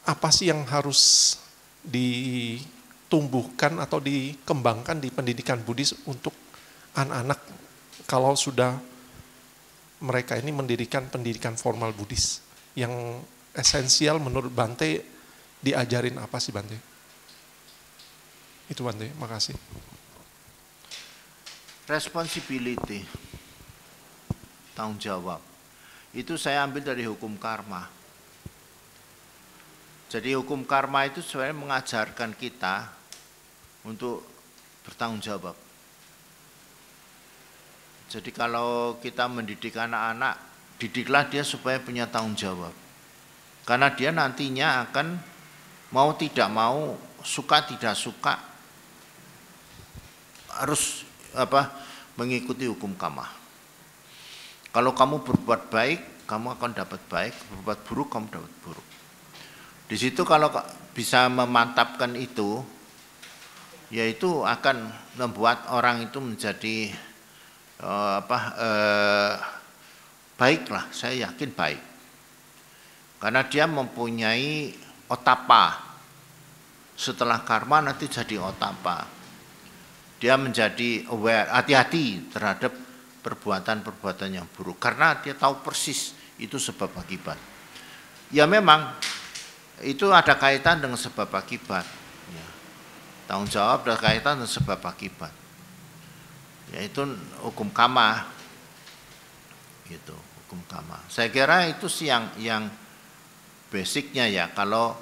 apa sih yang harus ditumbuhkan atau dikembangkan di pendidikan Buddhis untuk anak-anak kalau sudah mereka ini mendirikan pendidikan formal Buddhis? Yang esensial menurut Bante diajarin apa sih Bante? Itu Bante, makasih. Responsibility, tanggung jawab. Itu saya ambil dari hukum karma. Jadi hukum karma itu sebenarnya mengajarkan kita untuk bertanggung jawab. Jadi kalau kita mendidik anak-anak, didiklah dia supaya punya tanggung jawab. Karena dia nantinya akan mau tidak mau, suka tidak suka, harus mengikuti hukum karma. Kalau kamu berbuat baik, kamu akan dapat baik, berbuat buruk kamu dapat buruk. Di situ kalau bisa memantapkan itu, yaitu akan membuat orang itu menjadi baiklah, saya yakin baik. Karena dia mempunyai otapa. Setelah karma nanti jadi otapa. Dia menjadi aware, hati-hati terhadap perbuatan-perbuatan yang buruk. Karena dia tahu persis itu sebab akibat. Ya memang itu ada kaitan dengan sebab akibat. Ya. Tanggung jawab ada kaitan dengan sebab akibat. Yaitu hukum karma. Gitu, hukum karma. Saya kira itu sih yang basicnya ya. Kalau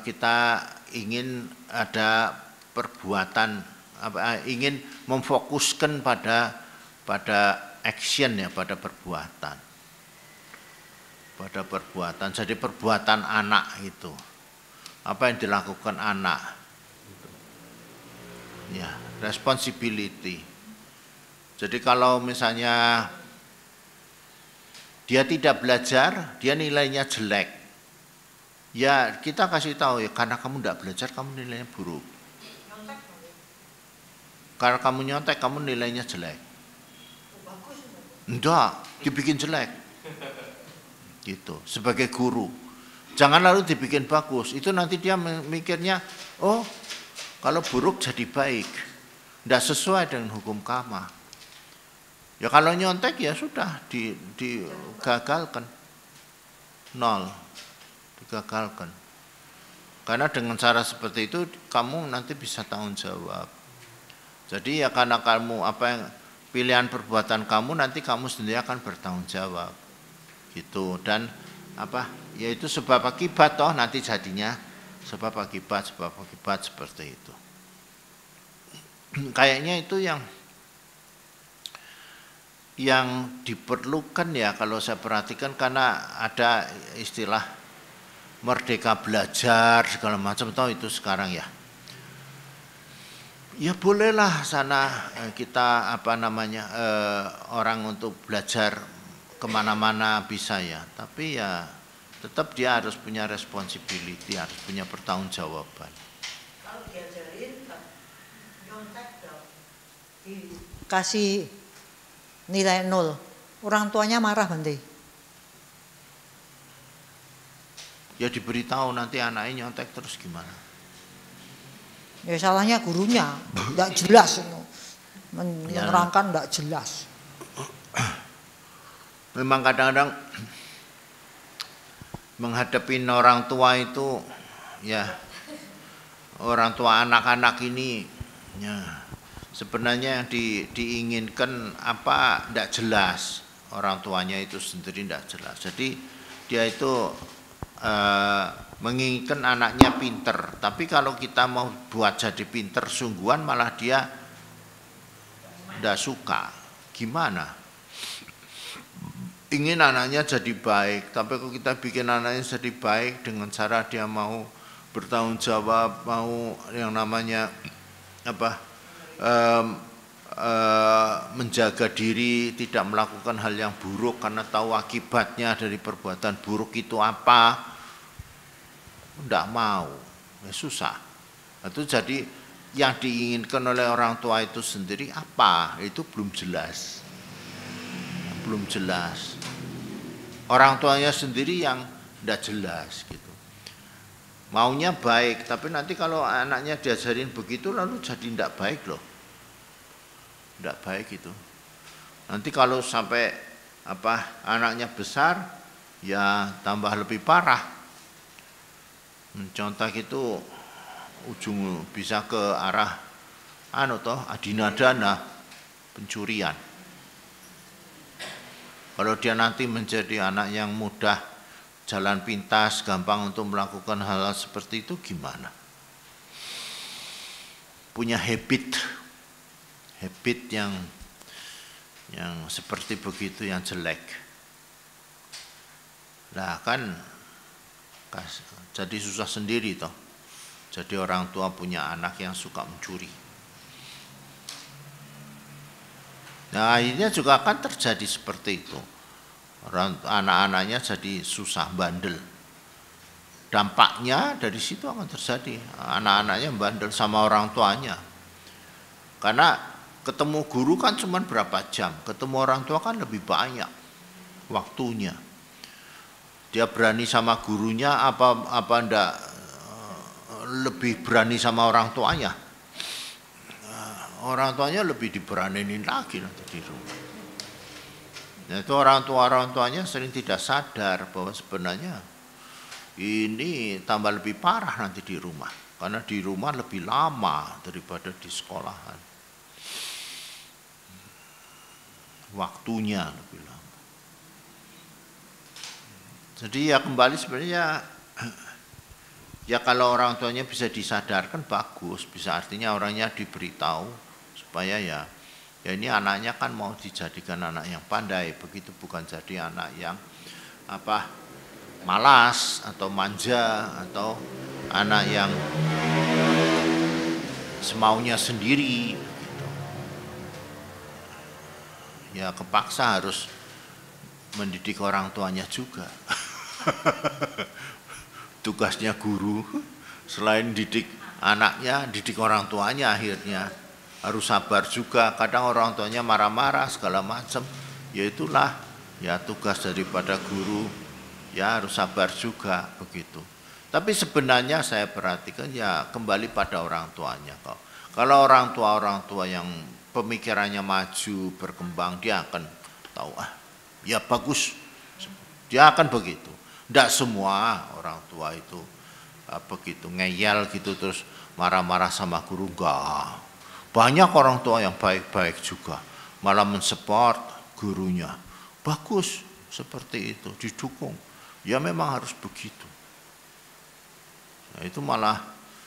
kita ingin ada perbuatan, ingin memfokuskan pada action ya, pada perbuatan. Jadi perbuatan anak itu, apa yang dilakukan anak, ya, responsibility. Jadi kalau misalnya dia tidak belajar, dia nilainya jelek. Ya kita kasih tahu ya, karena kamu tidak belajar kamu nilainya buruk. Karena kamu nyontek kamu nilainya jelek. Enggak, dibikin jelek. Gitu, sebagai guru. Jangan lalu dibikin bagus. Itu nanti dia mikirnya, oh kalau buruk jadi baik. Tidak sesuai dengan hukum karma. Ya kalau nyontek ya sudah digagalkan. 0. Digagalkan. Karena dengan cara seperti itu kamu nanti bisa tanggung jawab. Jadi ya karena kamu pilihan perbuatan kamu nanti kamu sendiri akan bertanggung jawab. Gitu. Dan yaitu sebab akibat toh nanti jadinya sebab akibat seperti itu. Kayaknya itu yang diperlukan ya kalau saya perhatikan, karena ada istilah merdeka belajar segala macam, tahu itu sekarang ya. Ya bolehlah sana kita orang untuk belajar kemana-mana bisa ya, tapi ya tetap dia harus punya responsibility, harus punya pertanggungjawaban. Kalau diajarin nyontek dikasih nilai 0, orang tuanya marah Bante. Ya diberitahu nanti anaknya nyontek terus gimana? Ya salahnya gurunya, tidak jelas menerangkan, tidak jelas. Memang kadang-kadang menghadapi orang tua itu ya, orang tua anak-anak ini ya, sebenarnya yang diinginkan tidak jelas. Orang tuanya itu sendiri tidak jelas. Jadi dia itu menginginkan anaknya pinter, tapi kalau kita mau buat jadi pinter sungguhan malah dia tidak suka. Gimana? Ingin anaknya jadi baik, tapi kalau kita bikin anaknya jadi baik dengan cara dia mau bertanggung jawab, mau yang namanya menjaga diri, tidak melakukan hal yang buruk karena tahu akibatnya dari perbuatan buruk itu apa. Tidak mau, ya susah. Itu jadi yang diinginkan oleh orang tua itu sendiri apa? Itu belum jelas. Belum jelas. Orang tuanya sendiri yang tidak jelas gitu. Maunya baik, tapi nanti kalau anaknya diajarin begitu lalu jadi tidak baik loh. Tidak baik itu. Nanti kalau sampai anaknya besar, ya tambah lebih parah. Contoh itu ujung bisa ke arah adinadana, pencurian. Kalau dia nanti menjadi anak yang mudah jalan pintas, gampang untuk melakukan hal-hal seperti itu gimana? Punya habit yang seperti begitu yang jelek. Nah kan jadi susah sendiri toh. Jadi orang tua punya anak yang suka mencuri. Nah akhirnya juga akan terjadi seperti itu. anak-anaknya jadi susah, bandel. Dampaknya dari situ akan terjadi, anak-anaknya bandel sama orang tuanya. Karena ketemu guru kan cuma berapa jam, ketemu orang tua kan lebih banyak waktunya. Dia berani sama gurunya apa ndak lebih berani sama orang tuanya. Orang tuanya lebih diberaninin lagi nanti di rumah. Nah, itu orang tuanya sering tidak sadar bahwa sebenarnya ini tambah lebih parah nanti di rumah, karena di rumah lebih lama daripada di sekolahan. Waktunya lebih lama. Jadi ya kembali sebenarnya ya kalau orang tuanya bisa disadarkan bagus, bisa artinya orangnya diberitahu supaya ya ini anaknya kan mau dijadikan anak yang pandai, begitu bukan jadi anak yang malas atau manja atau anak yang semaunya sendiri gitu. Ya kepaksa harus mendidik orang tuanya juga. Tugasnya guru selain didik anaknya, didik orang tuanya, akhirnya harus sabar juga. Kadang orang tuanya marah-marah segala macam, ya itulah ya tugas daripada guru. Ya harus sabar juga begitu. Tapi sebenarnya saya perhatikan ya kembali pada orang tuanya kok. Kalau orang tua yang pemikirannya maju, berkembang, dia akan tahu ya bagus. Dia akan begitu. Tidak semua orang tua itu begitu ngeyel gitu terus marah-marah sama guru, enggak. Banyak orang tua yang baik-baik juga, malah mensupport gurunya. Bagus seperti itu, didukung. Ya memang harus begitu. Nah, itu malah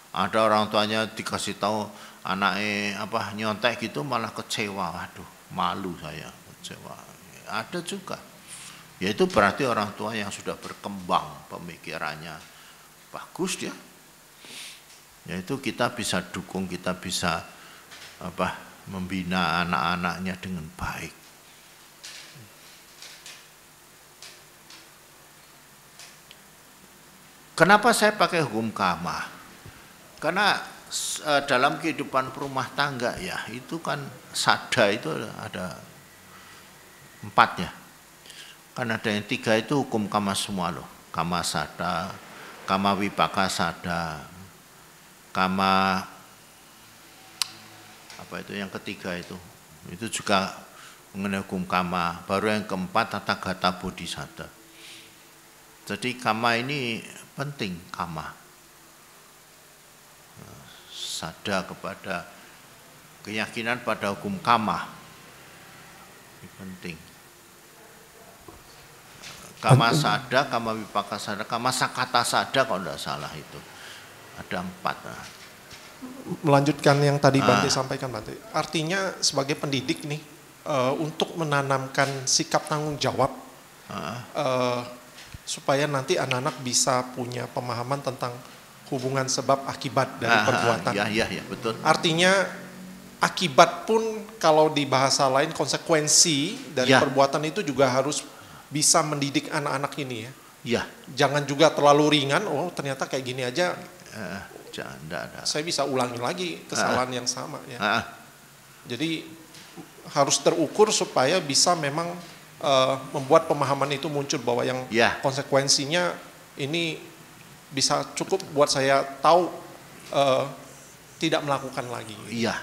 ada orang tuanya dikasih tahu anaknya nyontek gitu malah kecewa. Waduh, malu saya, kecewa. Ada juga. Ya itu berarti orang tua yang sudah berkembang pemikirannya. Bagus dia. Ya itu kita bisa dukung, kita bisa membina anak-anaknya dengan baik. Kenapa saya pakai hukum kama? Karena dalam kehidupan rumah tangga ya itu kan sada itu ada 4 ya. Kan ada yang 3 itu hukum kama semua loh. Kama sada, kama wipaka sada, kama itu yang ketiga itu juga mengenai hukum kama. Baru yang keempat tata gata bodhisatta. Jadi kama ini penting, kama. Sada kepada keyakinan pada hukum kama. Ini penting. Kama sada, kama wipaka sada, kama sakata sada kalau tidak salah itu. Ada 4. Melanjutkan yang tadi Bante sampaikan, Bante. Artinya sebagai pendidik nih, untuk menanamkan sikap tanggung jawab, supaya nanti anak-anak bisa punya pemahaman tentang hubungan sebab akibat dari perbuatan. Ya, betul. Artinya akibat pun kalau di bahasa lain konsekuensi dari perbuatan itu juga harus bisa mendidik anak-anak ini ya. Ya. Jangan juga terlalu ringan, oh ternyata kayak gini aja. Saya bisa ulangi lagi kesalahan yang sama ya. Jadi harus terukur supaya bisa memang membuat pemahaman itu muncul bahwa yang konsekuensinya ini bisa cukup buat saya tahu tidak melakukan lagi. Iya,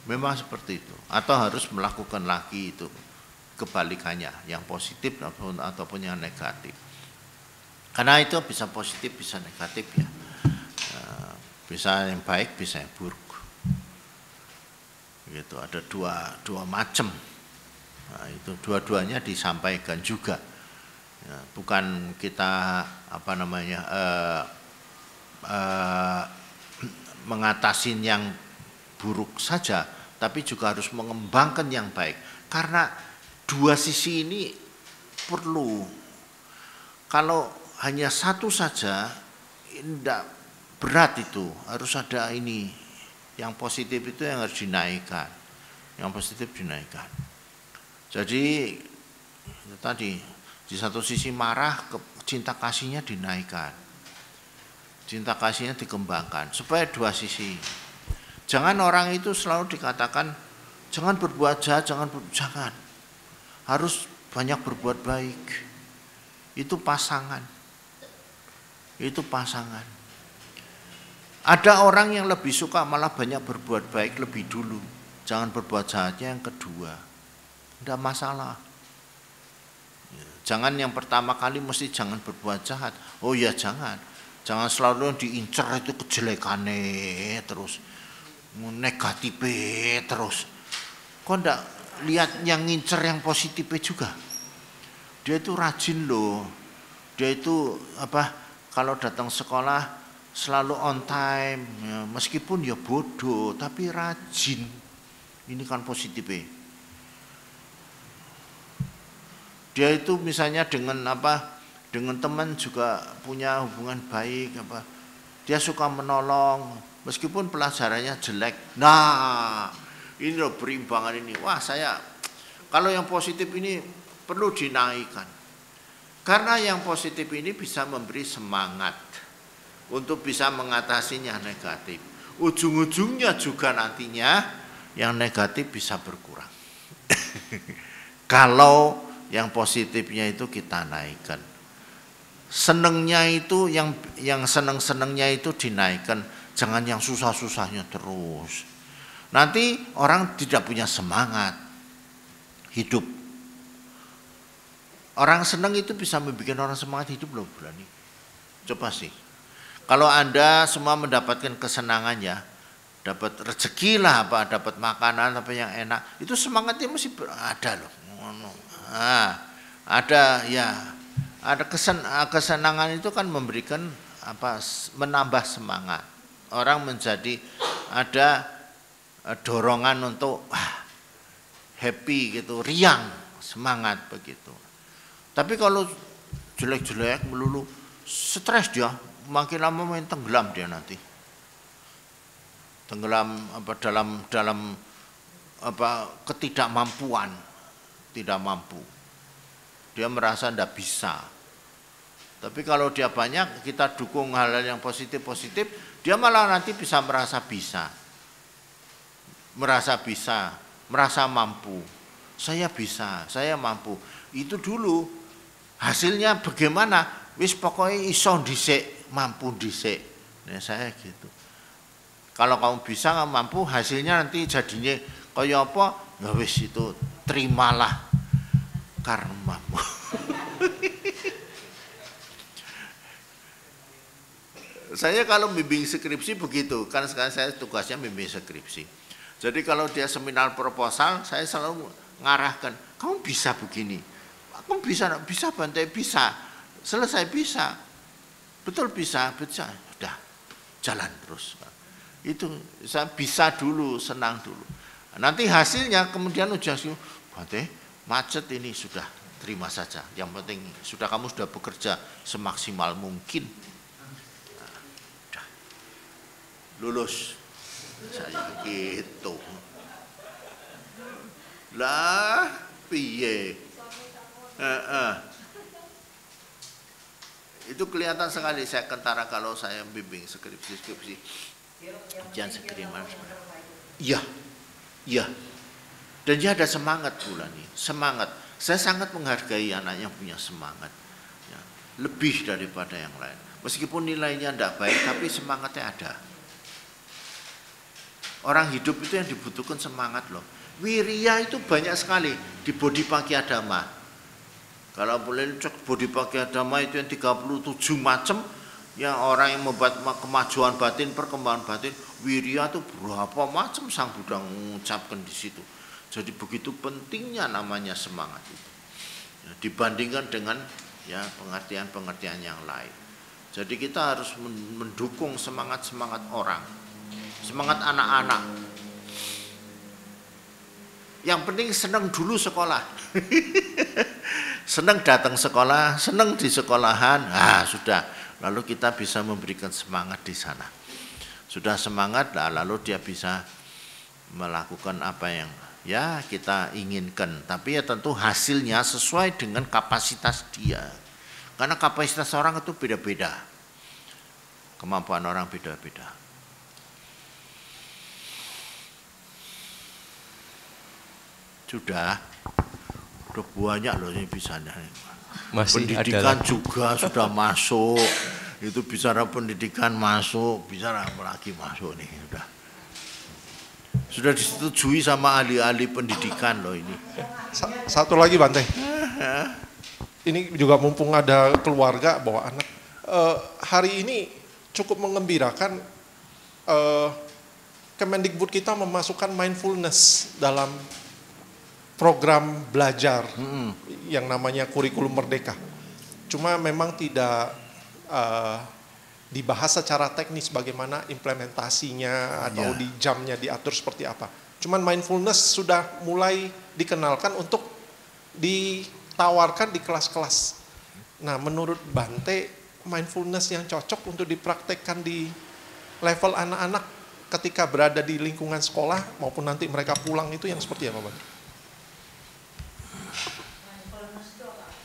memang seperti itu. Atau harus melakukan lagi itu kebalikannya, yang positif ataupun yang negatif. Karena itu bisa positif, bisa negatif ya. Bisa yang baik, bisa yang buruk. Gitu, ada dua macam. Nah, itu dua-duanya disampaikan juga. Ya, bukan kita mengatasin yang buruk saja, tapi juga harus mengembangkan yang baik. Karena dua sisi ini perlu. Kalau hanya satu saja, tidak berat itu. Harus ada ini. Yang positif itu yang harus dinaikkan. Yang positif dinaikkan. Jadi tadi Di satu sisi marah, cinta kasihnya dinaikkan. Cinta kasihnya dikembangkan supaya dua sisi. Jangan orang itu selalu dikatakan jangan berbuat jahat, jangan. Harus banyak berbuat baik. Itu pasangan. Itu pasangan. Ada orang yang lebih suka malah banyak berbuat baik lebih dulu. Jangan berbuat jahatnya yang kedua. Tidak masalah. Jangan yang pertama kali mesti jangan berbuat jahat. Oh ya jangan. Jangan selalu diincar itu kejelekannya terus. Negatifnya terus. Kok enggak lihat yang ngincer yang positifnya juga? Dia itu rajin loh. Dia itu kalau datang sekolah selalu on time. Ya, meskipun ya bodoh tapi rajin. Ini kan positifnya. Dia itu misalnya dengan dengan teman juga punya hubungan baik dia suka menolong meskipun pelajarannya jelek. Nah, ini loh perimbangan ini. Wah, kalau yang positif ini perlu dinaikkan. Karena yang positif ini bisa memberi semangat untuk bisa mengatasinya negatif. Ujung-ujungnya juga nantinya yang negatif bisa berkurang. Kalau yang positifnya itu kita naikkan. Senengnya itu yang seneng-senengnya itu dinaikkan, jangan yang susah-susahnya terus. Nanti orang tidak punya semangat hidup. Orang seneng itu bisa membuat orang semangat hidup loh, berani. Coba sih. Kalau Anda semua mendapatkan kesenangan ya, dapat rezeki lah dapat makanan yang enak, itu semangatnya mesti ada loh. Ada ya. Ada kesenangan itu kan memberikan menambah semangat. Orang menjadi ada dorongan untuk happy gitu, riang, semangat begitu. Tapi kalau jelek-jelek melulu stres dia, makin lama makin tenggelam dia nanti. Tenggelam dalam ketidakmampuan, tidak mampu. Dia merasa tidak bisa. Tapi kalau dia banyak, kita dukung hal-hal yang positif-positif, dia malah nanti bisa merasa bisa. Merasa mampu. Saya bisa, saya mampu. Itu dulu. Hasilnya bagaimana? Wis pokoknya iso dhisik, mampu dhisik. Nah, saya gitu. Kalau kamu bisa, kamu mampu, hasilnya nanti jadinya kaya apa? Ya wis itu, terimalah karmamu. Saya kalau bimbing skripsi begitu, kan sekarang saya tugasnya bimbing skripsi. Jadi kalau dia seminar proposal, saya selalu ngarahkan, kamu bisa begini, kamu bisa Bante, bisa, selesai bisa, betul bisa, udah jalan terus. Itu saya bisa dulu, senang dulu. Nanti hasilnya kemudian ujian Bante, macet ini sudah terima saja. Yang penting kamu sudah bekerja semaksimal mungkin. Lulus saya gitu lah piye itu kelihatan sekali saya kentara kalau saya bimbing skripsi ujian skripsi. Iya dan dia ada semangat bulan ini, semangat. Saya sangat menghargai anak yang punya semangat ya, lebih daripada yang lain meskipun nilainya tidak baik tapi semangatnya ada. Orang hidup itu yang dibutuhkan semangat loh. Wirya itu banyak sekali di Bodhipakkhiyadhamma. Kalau boleh cek Bodhipakkhiyadhamma itu yang 37 macam yang orang yang membuat kemajuan batin, perkembangan batin, wirya itu berapa macam Sang Buddha mengucapkan di situ. Jadi begitu pentingnya namanya semangat itu. Ya, dibandingkan dengan ya pengertian-pengertian yang lain. Jadi kita harus mendukung semangat-semangat orang. Semangat anak-anak. Yang penting senang dulu sekolah. Senang datang sekolah, senang di sekolahan. Sudah. Lalu kita bisa memberikan semangat di sana. Sudah semangat, lalu dia bisa melakukan apa yang ya kita inginkan, tapi ya tentu hasilnya sesuai dengan kapasitas dia. Karena kapasitas orang itu beda-beda. Kemampuan orang beda-beda. Sudah banyak loh ini bisanya. Masih Pendidikan ada juga sudah masuk. Itu bicara pendidikan masuk, bicara apa lagi masuk nih sudah. Sudah disetujui sama ahli-ahli pendidikan loh ini. Satu lagi Bante. Ini juga mumpung ada keluarga bawa anak. Hari ini cukup mengembirakan, Kemendikbud kita memasukkan mindfulness dalam program belajar yang namanya kurikulum merdeka. Cuma memang tidak dibahas secara teknis bagaimana implementasinya atau di jamnya diatur seperti apa. Cuman mindfulness sudah mulai dikenalkan untuk ditawarkan di kelas-kelas. Nah, menurut Bante, mindfulness yang cocok untuk dipraktekkan di level anak-anak ketika berada di lingkungan sekolah maupun nanti mereka pulang itu yang seperti apa, Bante?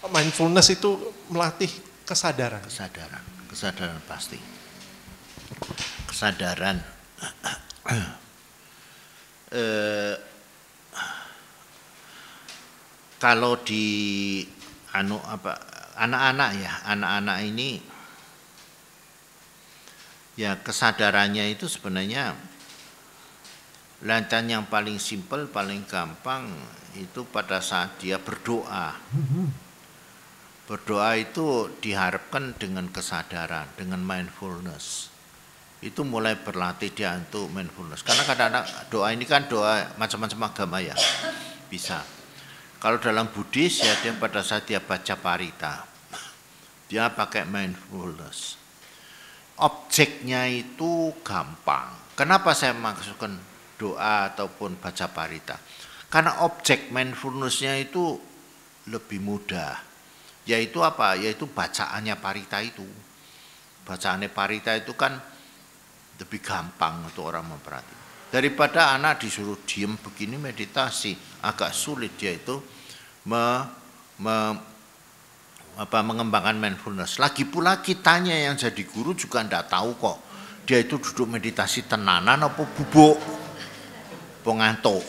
Mindfulness itu melatih kesadaran. Kesadaran pasti. Kesadaran. Kalau di anak-anak ini ya kesadarannya itu sebenarnya lantaran yang paling simpel, paling gampang itu pada saat dia berdoa. Berdoa itu diharapkan dengan kesadaran, dengan mindfulness. Itu mulai berlatih dia untuk mindfulness. Karena kadang-kadang doa ini kan doa macam-macam agama ya, bisa. Kalau dalam Buddhis ya dia pada saat dia baca parita, dia pakai mindfulness. Objeknya itu gampang. Kenapa saya maksudkan doa ataupun baca parita? Karena objek mindfulness-nya itu lebih mudah. Yaitu apa? Yaitu bacaannya parita itu. Bacaannya parita itu kan lebih gampang untuk orang memperhatikan. Daripada anak disuruh diem begini meditasi, agak sulit dia itu mengembangkan mindfulness. Lagi pula kitanya yang jadi guru juga ndak tahu kok. Dia itu duduk meditasi tenanan apa bubuk, pengantuk.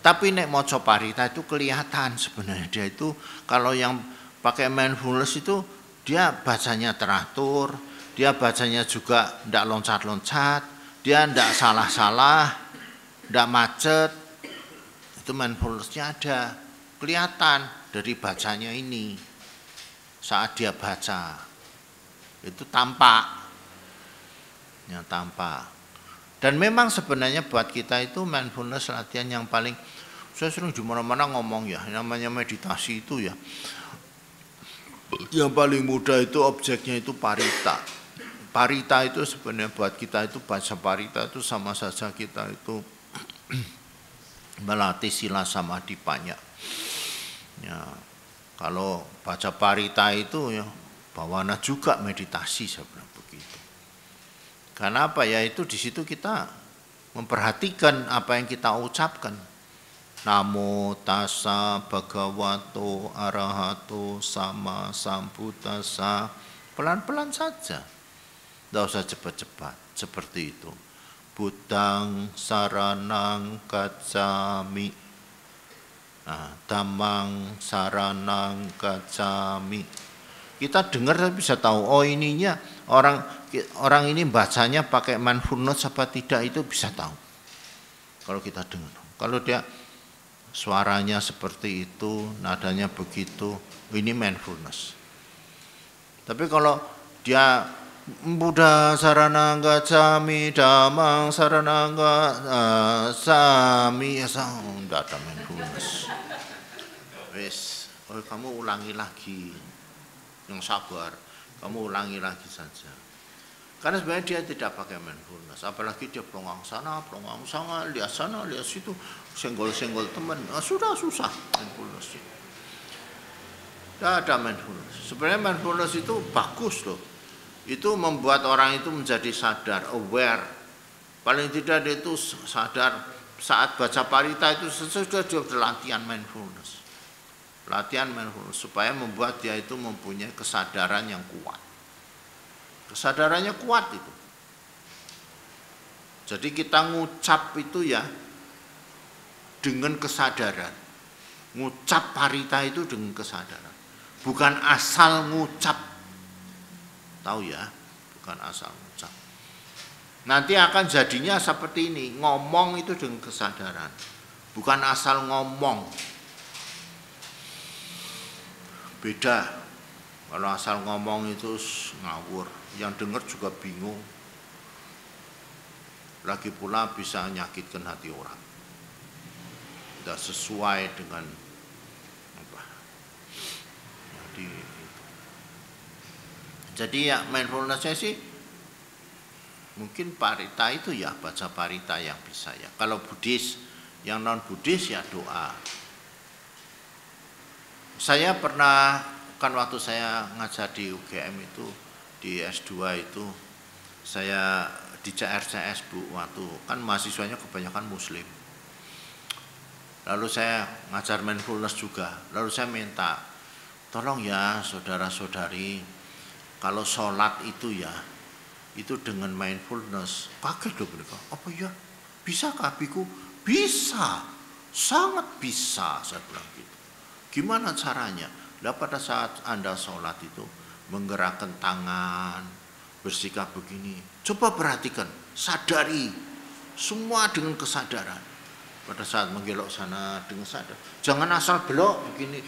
Tapi nek maca parita itu kelihatan sebenarnya dia itu kalau yang pakai mindfulness itu dia bacanya teratur, dia bacanya juga ndak loncat-loncat, dia ndak salah-salah, ndak macet. Itu mindfulness-nya ada, kelihatan dari bacanya ini. Saat dia baca, itu tampak. Ya, tampak. Dan memang sebenarnya buat kita itu mindfulness latihan yang paling, saya sering di mana-mana ngomong ya, namanya meditasi itu ya. Yang paling mudah itu objeknya itu parita. Parita itu sebenarnya buat kita itu baca parita itu sama saja kita itu melatih sila samadhipanya. Ya, kalau baca parita itu ya bawana juga meditasi sebenarnya begitu. Karena apa ya itu di situ kita memperhatikan apa yang kita ucapkan. Namo tassa bhagavato arahato sama sambuddhassa. Pelan-pelan saja. Tidak usah cepat-cepat. Seperti itu. Buddhang saranang gacchami. Nah, dhammang saranang gacchami. Kita dengar bisa tahu, oh ininya orang ini bacanya pakai mindfulness apa tidak itu bisa tahu. Kalau kita dengar. Kalau dia suaranya seperti itu, nadanya begitu, ini mindfulness. Tapi kalau dia Buddha saranang gacchami, dhammang saranang gacchami, tidak ada mindfulness. Wes, kamu ulangi lagi, yang sabar, kamu ulangi lagi saja. Karena sebenarnya dia tidak pakai mindfulness, apalagi dia pelongang sana, lihat sana, lihat situ, senggol-senggol teman, sudah susah mindfulness. Tidak ada mindfulness. Sebenarnya mindfulness itu bagus loh. Itu membuat orang itu menjadi sadar, aware. Paling tidak dia itu sadar saat baca parita itu sudah latihan mindfulness. Latihan mindfulness supaya membuat dia itu mempunyai kesadaran yang kuat. Kesadarannya kuat itu. Jadi kita ngucap itu ya dengan kesadaran. Ngucap parita itu dengan kesadaran. Bukan asal ngucap. Tahu ya, bukan asal ngucap. Nanti akan jadinya seperti ini, ngomong itu dengan kesadaran. Bukan asal ngomong. Beda. Kalau asal ngomong itu ngawur, yang dengar juga bingung. Lagi pula bisa menyakitkan hati orang. Tidak sesuai dengan apa. Jadi ya mindfulness-nya sih mungkin parita itu ya, baca parita yang bisa ya. Kalau Buddhis, yang non Buddhis ya doa. Saya pernah, kan waktu saya ngajar di UGM itu, di S2 itu, saya di CRCS Bu, waktu kan mahasiswanya kebanyakan Muslim. Lalu saya ngajar mindfulness juga, lalu saya minta, tolong ya saudara-saudari, kalau sholat itu ya, itu dengan mindfulness. Kaget dong mereka, apa ya? Bisakah biku? Bisa, sangat bisa, saya bilang gitu. Gimana caranya? Nah, pada saat Anda sholat itu menggerakkan tangan, bersikap begini. Coba perhatikan, sadari, semua dengan kesadaran. Pada saat menggelok sana dengan sadar. Jangan asal belok begini.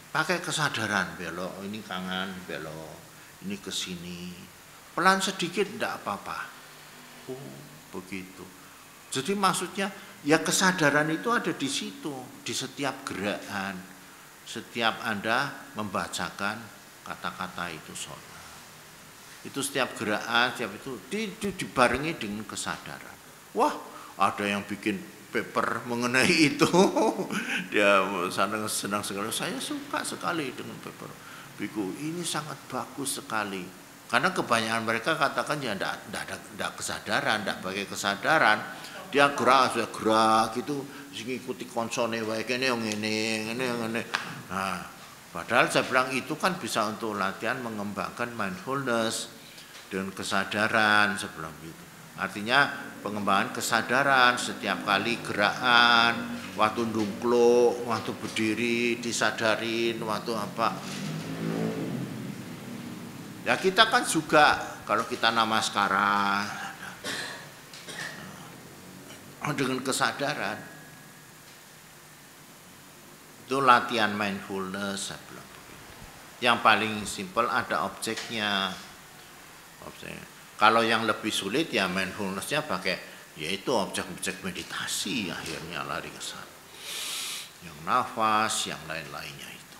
Pakai kesadaran, belok, ini kanan, belok, ini ke sini. Pelan sedikit tidak apa-apa. Oh, begitu. Jadi maksudnya ya kesadaran itu ada di situ, di setiap gerakan, setiap Anda membacakan kata-kata itu sholat. Itu setiap gerakan, setiap itu dibarengi dengan kesadaran. Wah, ada yang bikin paper mengenai itu, dia senang sekali. Saya suka sekali dengan paper. Biku, ini sangat bagus sekali. Karena kebanyakan mereka katakan ya tidak kesadaran, tidak pakai kesadaran. Dia gerak gitu, ngikuti konsone wae kene yang ini. Nah, padahal saya bilang itu kan bisa untuk latihan mengembangkan mindfulness dengan kesadaran, saya bilang gitu. Artinya pengembangan kesadaran setiap kali gerakan, waktu ndungkluk, waktu berdiri disadarin, waktu apa. Ya kita kan juga kalau kita namaskara dengan kesadaran itu latihan mindfulness. Yang paling simpel ada objeknya. Kalau yang lebih sulit ya mindfulness-nya pakai yaitu objek-objek meditasi, akhirnya lari ke sana. Yang nafas, yang lain-lainnya itu.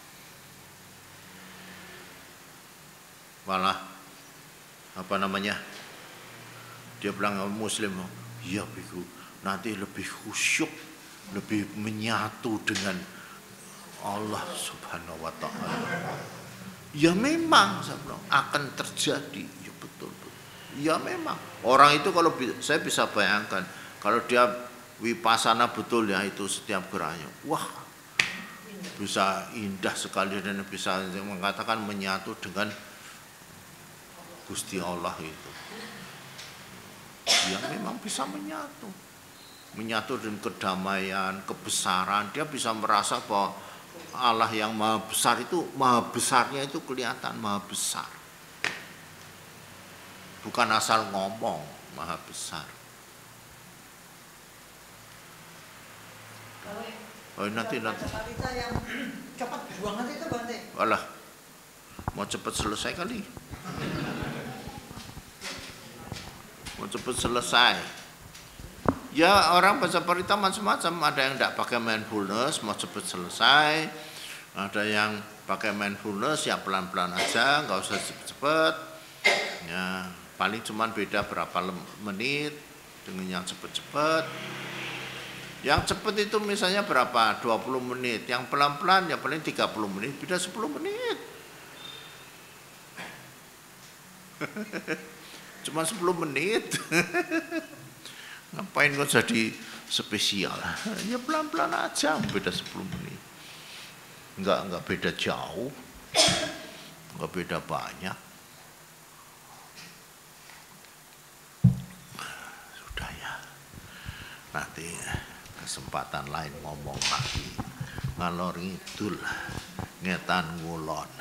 Malah apa namanya? Dia bilang Muslim, iya biku, nanti lebih khusyuk, lebih menyatu dengan Allah Subhanahu wa taala. Ya memang saya bilang akan terjadi, ya betul. Ya memang. Orang itu kalau saya bisa bayangkan kalau dia wipasana betul ya itu setiap geraknya. Wah, bisa indah sekali dan bisa mengatakan menyatu dengan Gusti Allah itu. Dia memang bisa menyatu. Menyatu dengan kedamaian, kebesaran. Dia bisa merasa bahwa Allah yang maha besar itu, maha besarnya itu kelihatan maha besar. Bukan asal ngomong, maha besar. Oh nanti. Parita yang cepat banget itu Bante. Walah, mau cepat selesai kali. Mau cepat selesai. Ya orang baca parita macam-macam. Ada yang tidak pakai mindfulness, mau cepat selesai. Ada yang pakai mindfulness, ya pelan-pelan aja, nggak usah cepat-cepat. Ya paling cuman beda berapa menit dengan yang cepat-cepat. Yang cepat itu misalnya berapa? 20 menit. Yang pelan-pelan ya paling 30 menit, beda 10 menit. Cuma 10 menit. Ngapain kok jadi spesial? Ya pelan-pelan aja, beda 10 menit. Enggak beda jauh, enggak beda banyak. Sudah ya, nanti kesempatan lain ngomong lagi. Ngalor ngidul, ngetan ngulon.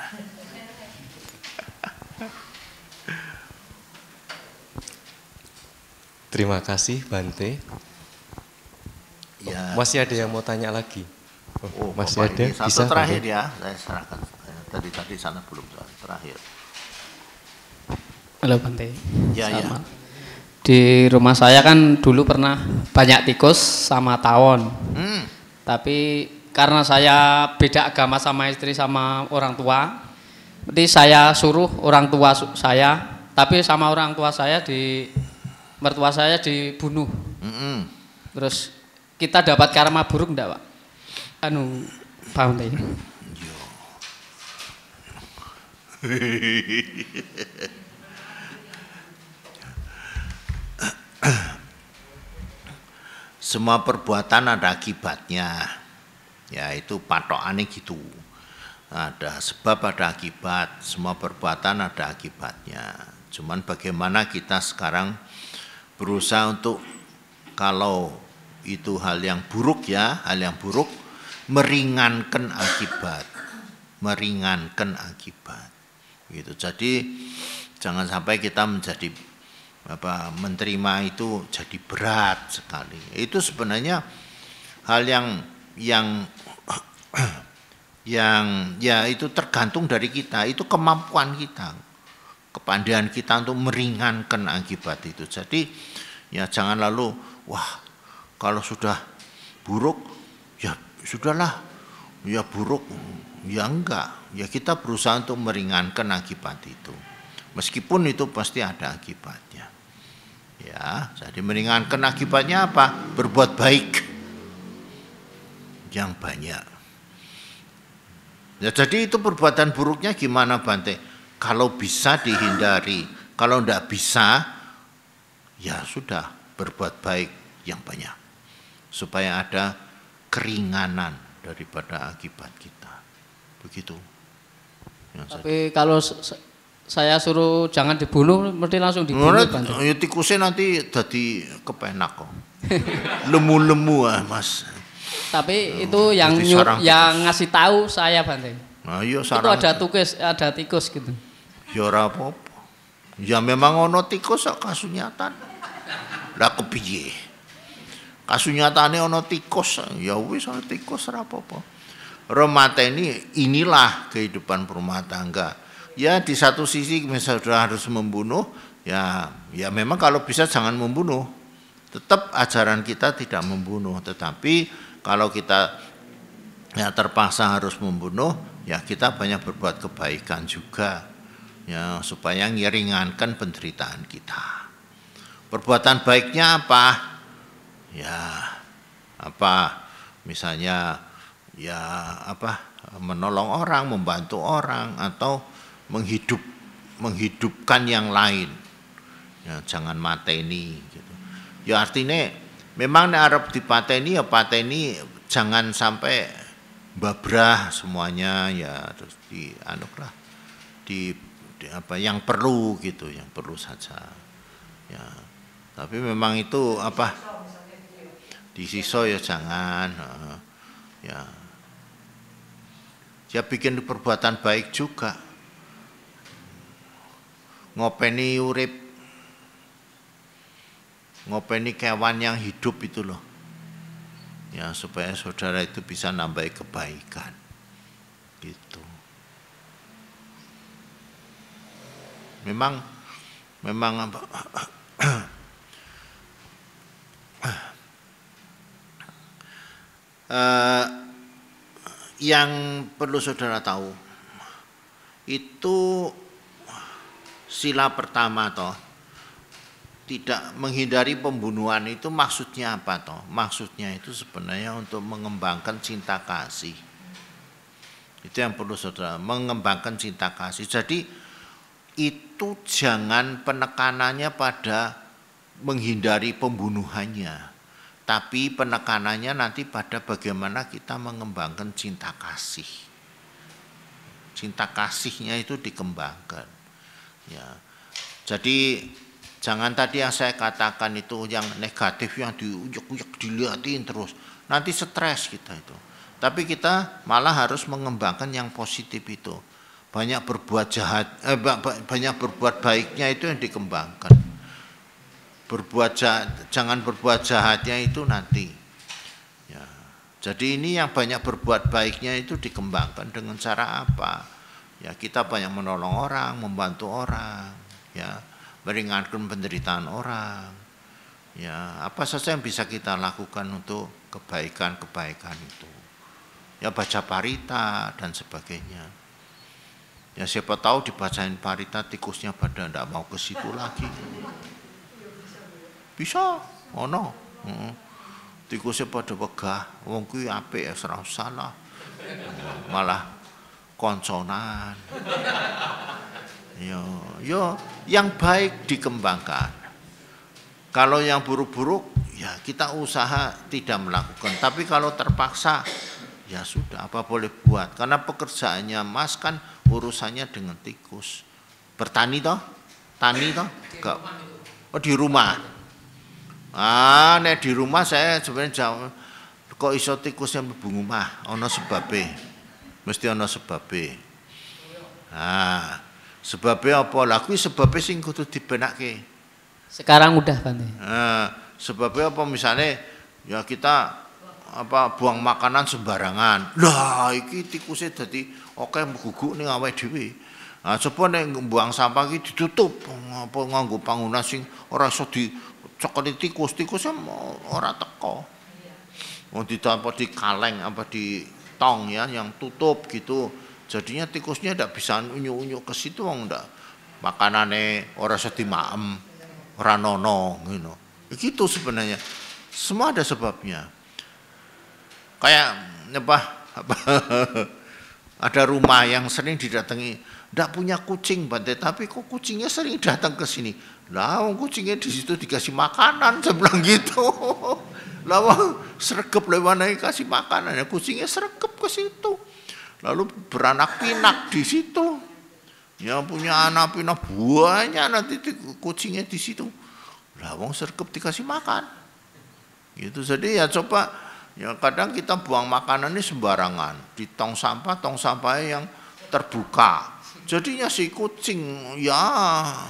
Terima kasih Bante. Ya. Masih ada yang mau tanya lagi? Oh, masih Bapak ada? ini satu Bisa terakhir Bante? ya, saya serahkan. Tadi sana belum terakhir. Halo Bante. Ya, ya. Di rumah saya kan dulu pernah banyak tikus sama tawon. Tapi karena saya beda agama sama istri sama orang tua, jadi saya suruh orang tua saya, tapi sama orang tua saya mertua saya dibunuh. Terus kita dapat karma buruk enggak, Pak? Paham ya? Semua perbuatan ada akibatnya. Ya, itu patokannya gitu. Ada sebab, ada akibat. Semua perbuatan ada akibatnya. Cuman bagaimana kita sekarang berusaha untuk, kalau itu hal yang buruk ya, hal yang buruk, meringankan akibat. Meringankan akibat. Gitu. Jadi jangan sampai kita menjadi menerima itu jadi berat sekali. Itu sebenarnya hal yang ya itu tergantung dari kita, itu kemampuan kita, kepandaian kita untuk meringankan akibat itu. Jadi ya jangan lalu wah kalau sudah buruk ya sudahlah, ya buruk, ya enggak, ya kita berusaha untuk meringankan akibat itu. Meskipun itu pasti ada akibatnya. Ya, jadi meringankan akibatnya apa? Berbuat baik yang banyak. Ya, jadi itu perbuatan buruknya gimana Bante? Kalau bisa dihindari, kalau enggak bisa, ya sudah berbuat baik yang banyak. Supaya ada keringanan daripada akibat kita. Begitu. Tapi kalau saya suruh jangan dibunuh, mesti langsung dibunuh. Ya tikusnya nanti jadi kepenak kok. Lemu-lemu Mas. Tapi itu yang ngasih tahu saya Bante. Nah, iya, itu ada tikus gitu. Ya ora apa-apa. Ya memang ono tikus kok kasunyatan. Lah kepiye? Kasunyatane ono tikus, ya wis ono tikus ora apa-apa. Remateni inilah kehidupan rumah tangga. Ya di satu sisi misalnya sudah harus membunuh, ya memang kalau bisa jangan membunuh. Tetap ajaran kita tidak membunuh, tetapi kalau kita ya terpaksa harus membunuh, ya kita banyak berbuat kebaikan juga, ya supaya meringankan penderitaan kita. Perbuatan baiknya apa? Ya apa? Misalnya ya menolong orang, membantu orang, atau menghidupkan yang lain. Ya, jangan mateni gitu. Ya artinya memang nek arep dipateni ya pateni, jangan sampai babrah semuanya, ya terus yang perlu gitu, yang perlu saja. Ya. Tapi memang itu disiso ya jangan. Ya. Ya bikin perbuatan baik juga. Ngopeni urip, ngopeni kewan yang hidup itu loh, ya supaya saudara itu bisa nambah kebaikan gitu. Memang yang perlu saudara tahu itu sila pertama toh, tidak menghindari pembunuhan itu maksudnya apa toh? Maksudnya itu sebenarnya untuk mengembangkan cinta kasih. Itu yang perlu saudara, mengembangkan cinta kasih. Jadi itu jangan penekanannya pada menghindari pembunuhannya, tapi penekanannya nanti pada bagaimana kita mengembangkan cinta kasih. Cinta kasihnya itu dikembangkan. Ya. Jadi jangan tadi yang saya katakan itu yang negatif yang diujuk-ujuk dilihatin terus, nanti stres kita itu. Tapi kita malah harus mengembangkan yang positif itu. Banyak berbuat jahat, banyak berbuat baiknya itu yang dikembangkan. Jangan berbuat jahatnya itu nanti. Ya. Jadi ini yang banyak berbuat baiknya itu dikembangkan dengan cara apa? Ya kita banyak menolong orang, membantu orang, ya meringankan penderitaan orang. Ya apa saja yang bisa kita lakukan untuk kebaikan-kebaikan itu. Ya baca parita dan sebagainya. Ya siapa tahu dibacain parita tikusnya pada tidak mau ke situ lagi. Bisa, ono. Tikusnya pada wegah, wong kuwi apik ya ora salah. Malah konconan. Yo yang baik dikembangkan. Kalau yang buruk-buruk ya kita usaha tidak melakukan. Tapi kalau terpaksa ya sudah apa boleh buat. Karena pekerjaannya Mas kan urusannya dengan tikus. Bertani toh? Tani toh? Enggak. Oh di rumah. Nek di rumah saya sebenarnya jauh, kok iso tikusnya mlebu omah, ana sebabe. Mesti ana sebabe. Sebabe apa? Lah kuwi sebabe sing kudu dibenakke. Sekarang udah Bante. Sebabe apa misalnya ya kita buang makanan sembarangan. Lah iki tikusnya dadi oke guguk ning awake dhewe. Coba nek buang sampah iki ditutup apa nganggo bangunan sing ora iso dicokoti tikusnya ora teko. Mau ditampa di kaleng apa di tong ya yang tutup gitu. Jadinya tikusnya ndak bisa unyu-unyu ke situ wong ndak makanane ora iso dimaem, ora nono ngono. Begitu sebenarnya. Semua ada sebabnya. Kayak ada rumah yang sering didatangi, ndak punya kucing Bante, tapi kok kucingnya sering datang ke sini. Lah kucingnya di situ dikasih makanan, saya bilang gitu. Lah sregep lewanai kasih makanan, ya kucingnya sregep ke situ. Lalu beranak pinak di situ. Ya punya anak pinak banyak nanti kucingnya di situ. Lah wong sregep dikasih makan. Gitu. Jadi ya coba ya kadang kita buang makanan ini sembarangan di tong sampah yang terbuka. Jadinya si kucing ya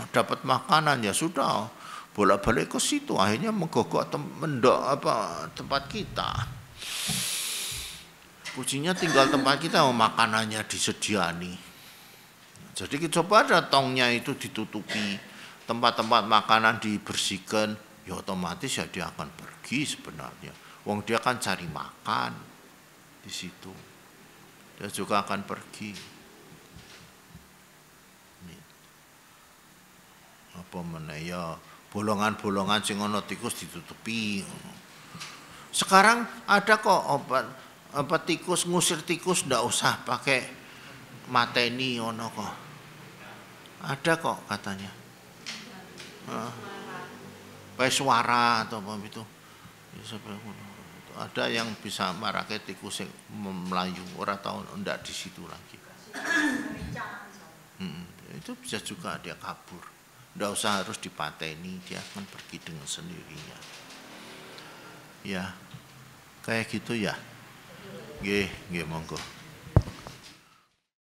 dapat makanan ya sudah bolak-balik ke situ, akhirnya menggogok tempat kita. Kucingnya tinggal tempat kita, makanannya disediani. Jadi coba ada tongnya itu ditutupi, tempat-tempat makanan dibersihkan, ya otomatis ya dia akan pergi sebenarnya. Wong dia kan cari makan di situ. Dia juga akan pergi. Apa meneh ya bolongan-bolongan sing ana tikus ditutupi. Sekarang ada kok obat tikus, ngusir tikus ndak usah pakai mateni ono kok. Ada kok katanya. Pakai suara atau apa itu. Ada yang bisa marake tikus yang melayu, ora tahu ndak di situ lagi. Itu bisa juga dia kabur. Ndak usah harus dipateni, dia akan pergi dengan sendirinya. Ya, kayak gitu ya. Nggih, monggo.